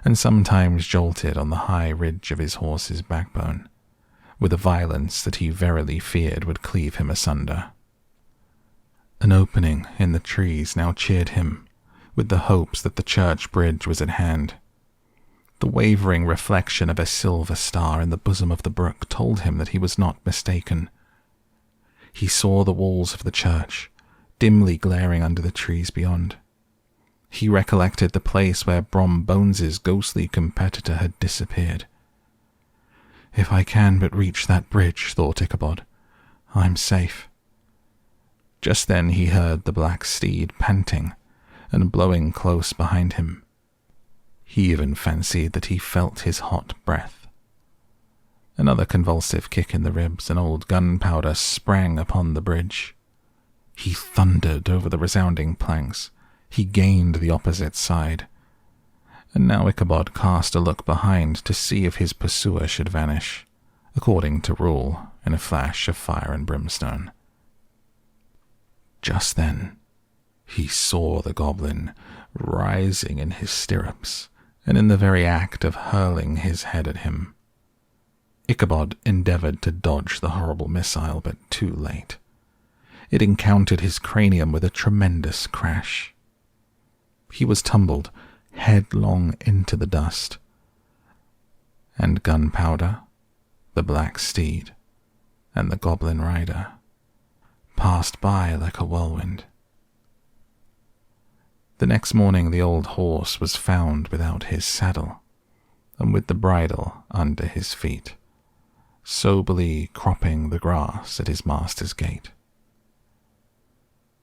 and sometimes jolted on the high ridge of his horse's backbone, with a violence that he verily feared would cleave him asunder. An opening in the trees now cheered him, with the hopes that the church bridge was at hand. The wavering reflection of a silver star in the bosom of the brook told him that he was not mistaken. He saw the walls of the church, dimly glaring under the trees beyond. He recollected the place where Brom Bones's ghostly competitor had disappeared. If I can but reach that bridge, thought Ichabod, I'm safe. Just then he heard the black steed panting and blowing close behind him. He even fancied that he felt his hot breath. Another convulsive kick in the ribs, and old Gunpowder sprang upon the bridge. He thundered over the resounding planks. He gained the opposite side. And now Ichabod cast a look behind to see if his pursuer should vanish, according to rule, in a flash of fire and brimstone. Just then, he saw the goblin rising in his stirrups, and in the very act of hurling his head at him. Ichabod endeavored to dodge the horrible missile, but too late. It encountered his cranium with a tremendous crash. He was tumbled headlong into the dust, and Gunpowder, the black steed, and the goblin rider passed by like a whirlwind. The next morning the old horse was found without his saddle, and with the bridle under his feet, soberly cropping the grass at his master's gate.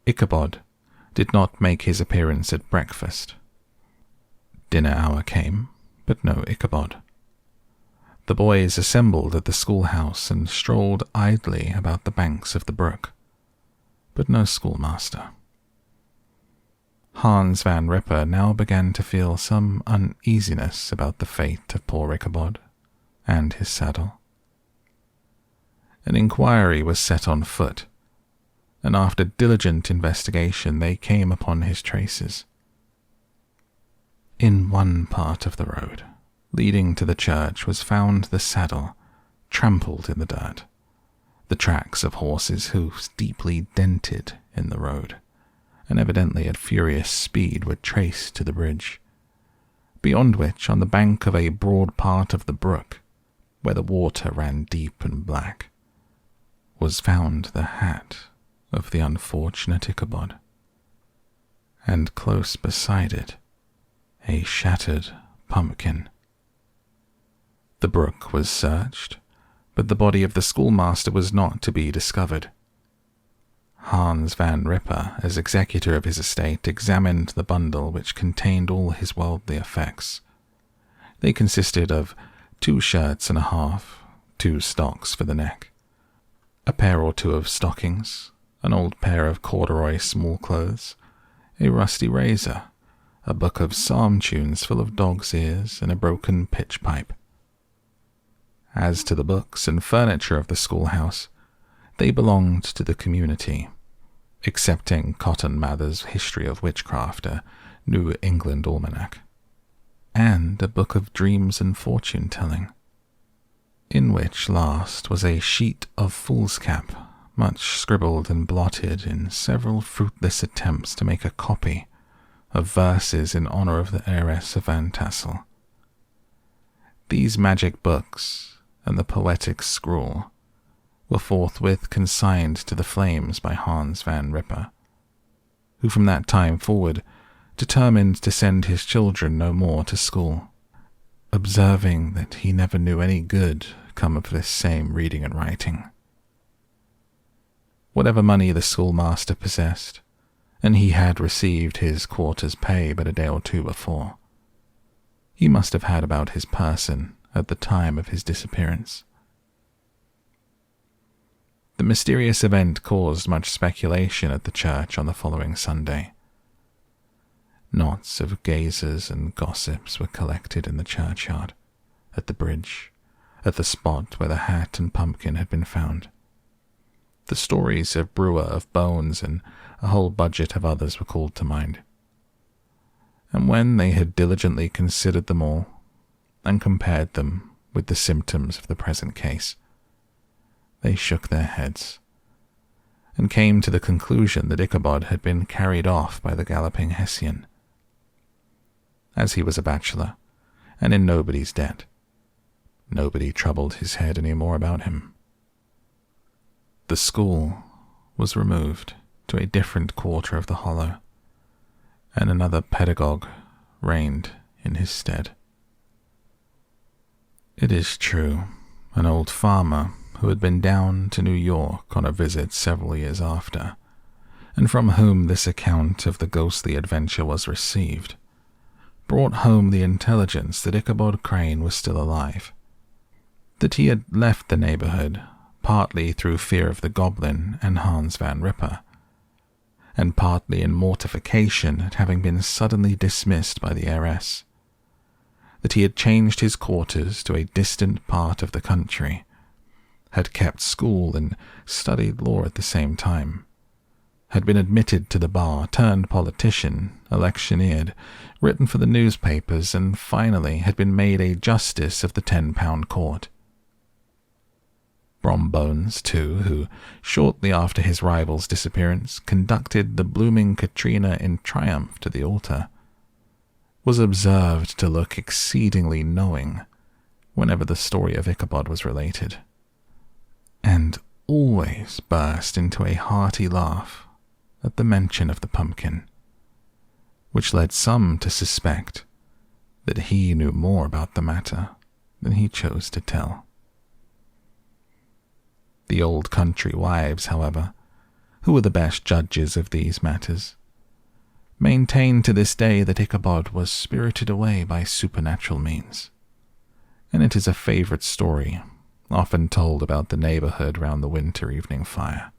Ichabod did not make his appearance at breakfast. Dinner hour came, but no Ichabod. The boys assembled at the schoolhouse and strolled idly about the banks of the brook, but no schoolmaster. Hans Van Ripper now began to feel some uneasiness about the fate of poor Ichabod and his saddle. An inquiry was set on foot, and after diligent investigation they came upon his traces. In one part of the road leading to the church was found the saddle trampled in the dirt, the tracks of horses' hoofs deeply dented in the road, and evidently at furious speed were traced to the bridge, beyond which, on the bank of a broad part of the brook, where the water ran deep and black, was found the hat of the unfortunate Ichabod, and close beside it a shattered pumpkin. The brook was searched, but the body of the schoolmaster was not to be discovered. Hans Van Ripper, as executor of his estate, examined the bundle which contained all his worldly effects. They consisted of 2 shirts and a half, 2 stocks for the neck, a pair or 2 of stockings, an old pair of corduroy small clothes, a rusty razor, a book of psalm tunes full of dog's ears, and a broken pitch pipe. As to the books and furniture of the schoolhouse, they belonged to the community, excepting Cotton Mather's History of Witchcraft, a New England almanac, and a book of dreams and fortune-telling, in which last was a sheet of foolscap, much scribbled and blotted in several fruitless attempts to make a copy of verses in honor of the heiress of Van Tassel. These magic books and the poetic scrawl were forthwith consigned to the flames by Hans Van Ripper, who from that time forward determined to send his children no more to school, observing that he never knew any good come of this same reading and writing. whatever money the schoolmaster possessed, and he had received his quarter's pay but a day or two before. He must have had about his person at the time of his disappearance. The mysterious event caused much speculation at the church on the following Sunday. Knots of gazers and gossips were collected in the churchyard, at the bridge, at the spot where the hat and pumpkin had been found. The stories of Brewer of Bones and a whole budget of others were called to mind. And when they had diligently considered them all, and compared them with the symptoms of the present case, they shook their heads, and came to the conclusion that Ichabod had been carried off by the galloping Hessian. As he was a bachelor, and in nobody's debt, nobody troubled his head any more about him. The school was removed to a different quarter of the hollow, and another pedagogue reigned in his stead. It is true, an old farmer who had been down to New York on a visit several years after, and from whom this account of the ghostly adventure was received, brought home the intelligence that Ichabod Crane was still alive, that he had left the neighborhood partly through fear of the goblin and Hans Van Ripper, and partly in mortification at having been suddenly dismissed by the heiress, that he had changed his quarters to a distant part of the country, had kept school and studied law at the same time, had been admitted to the bar, turned politician, electioneered, written for the newspapers, and finally had been made a justice of the 10-pound court. Brombones, too, who, shortly after his rival's disappearance, conducted the blooming Katrina in triumph to the altar, was observed to look exceedingly knowing whenever the story of Ichabod was related, and always burst into a hearty laugh at the mention of the pumpkin, which led some to suspect that he knew more about the matter than he chose to tell. The old country wives, however, who were the best judges of these matters, maintain to this day that Ichabod was spirited away by supernatural means, and it is a favorite story often told about the neighborhood round the winter evening fire.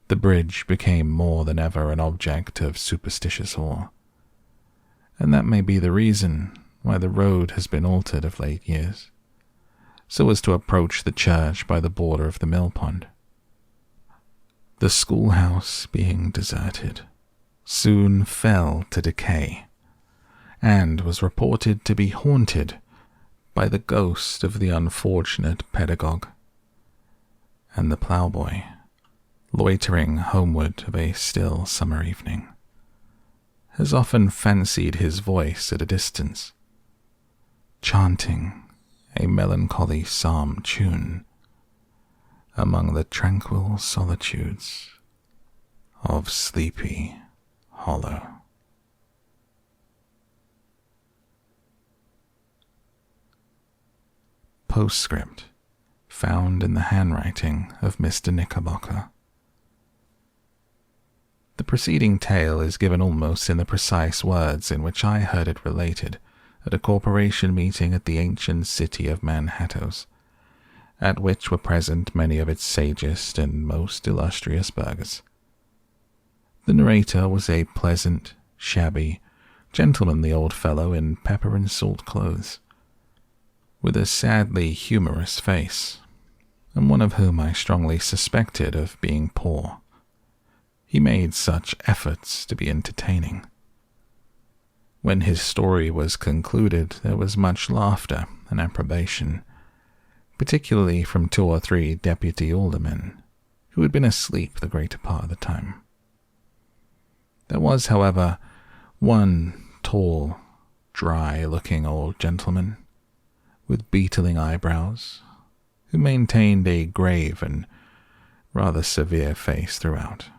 The bridge became more than ever an object of superstitious awe, and that may be the reason why the road has been altered of late years, so as to approach the church by the border of the mill pond. The schoolhouse, being deserted, soon fell to decay, and was reported to be haunted by the ghost of the unfortunate pedagogue, and the ploughboy, loitering homeward of a still summer evening, has often fancied his voice at a distance, chanting a melancholy psalm tune among the tranquil solitudes of Sleepy Hollow. Postscript found in the handwriting of Mr. Knickerbocker. The preceding tale is given almost in the precise words in which I heard it related at a corporation meeting at the ancient city of Manhattan, at which were present many of its sagest and most illustrious burghers. The narrator was a pleasant, shabby, gentlemanly old fellow in pepper and salt clothes, with a sadly humorous face, and one of whom I strongly suspected of being poor. He made such efforts to be entertaining. When his story was concluded, there was much laughter and approbation, particularly from 2 or 3 deputy aldermen, who had been asleep the greater part of the time. There was, however, one tall, dry-looking old gentleman, with beetling eyebrows, who maintained a grave and rather severe face throughout,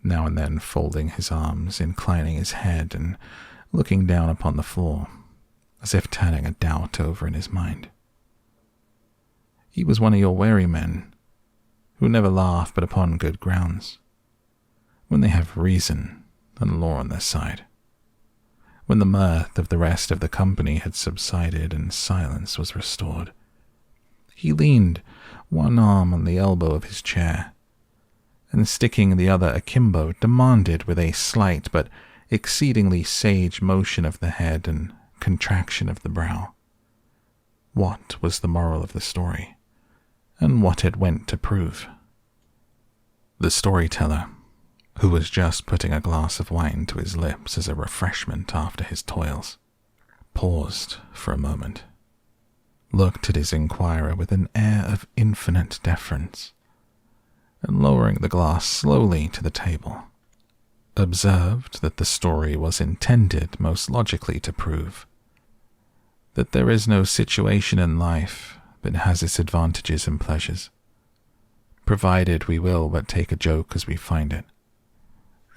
now and then folding his arms, inclining his head, and looking down upon the floor, as if turning a doubt over in his mind. He was one of your wary men, who never laugh but upon good grounds, when they have reason and law on their side, when the mirth of the rest of the company had subsided and silence was restored. He leaned one arm on the elbow of his chair, and sticking the other akimbo, demanded with a slight but exceedingly sage motion of the head and contraction of the brow, what was the moral of the story, and what it went to prove. The storyteller, who was just putting a glass of wine to his lips as a refreshment after his toils, paused for a moment, looked at his inquirer with an air of infinite deference, and lowering the glass slowly to the table, observed that the story was intended most logically to prove that there is no situation in life but has its advantages and pleasures, provided we will but take a joke as we find it.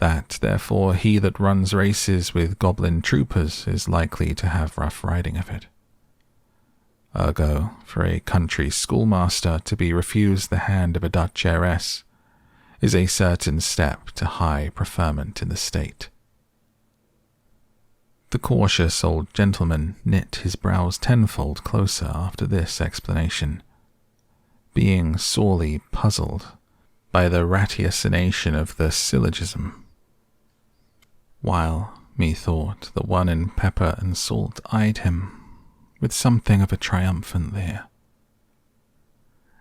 That, therefore, he that runs races with goblin troopers is likely to have rough riding of it. Ergo, for a country schoolmaster to be refused the hand of a Dutch heiress is a certain step to high preferment in the state. The cautious old gentleman knit his brows tenfold closer after this explanation, being sorely puzzled by the ratiocination of the syllogism, while, methought, the one in pepper and salt eyed him with something of a triumphant leer.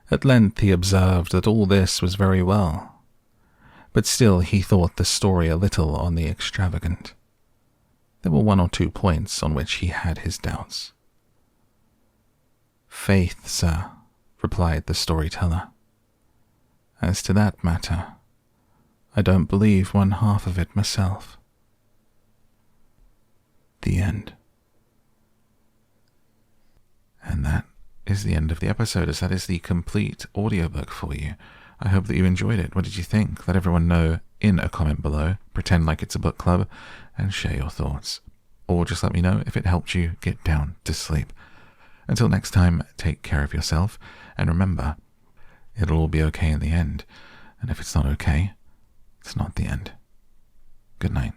At length he observed that all this was very well, but still he thought the story a little on the extravagant. There were one or two points on which he had his doubts. "Faith, sir," replied the storyteller, "as to that matter, I don't believe one half of it myself." The end. And that is the end of the episode, as that is the complete audiobook for you. I hope that you enjoyed it. What did you think? Let everyone know in a comment below. Pretend like it's a book club and share your thoughts. Or just let me know if it helped you get down to sleep. Until next time, take care of yourself, and remember, it'll all be okay in the end. And if it's not okay, it's not the end. Good night.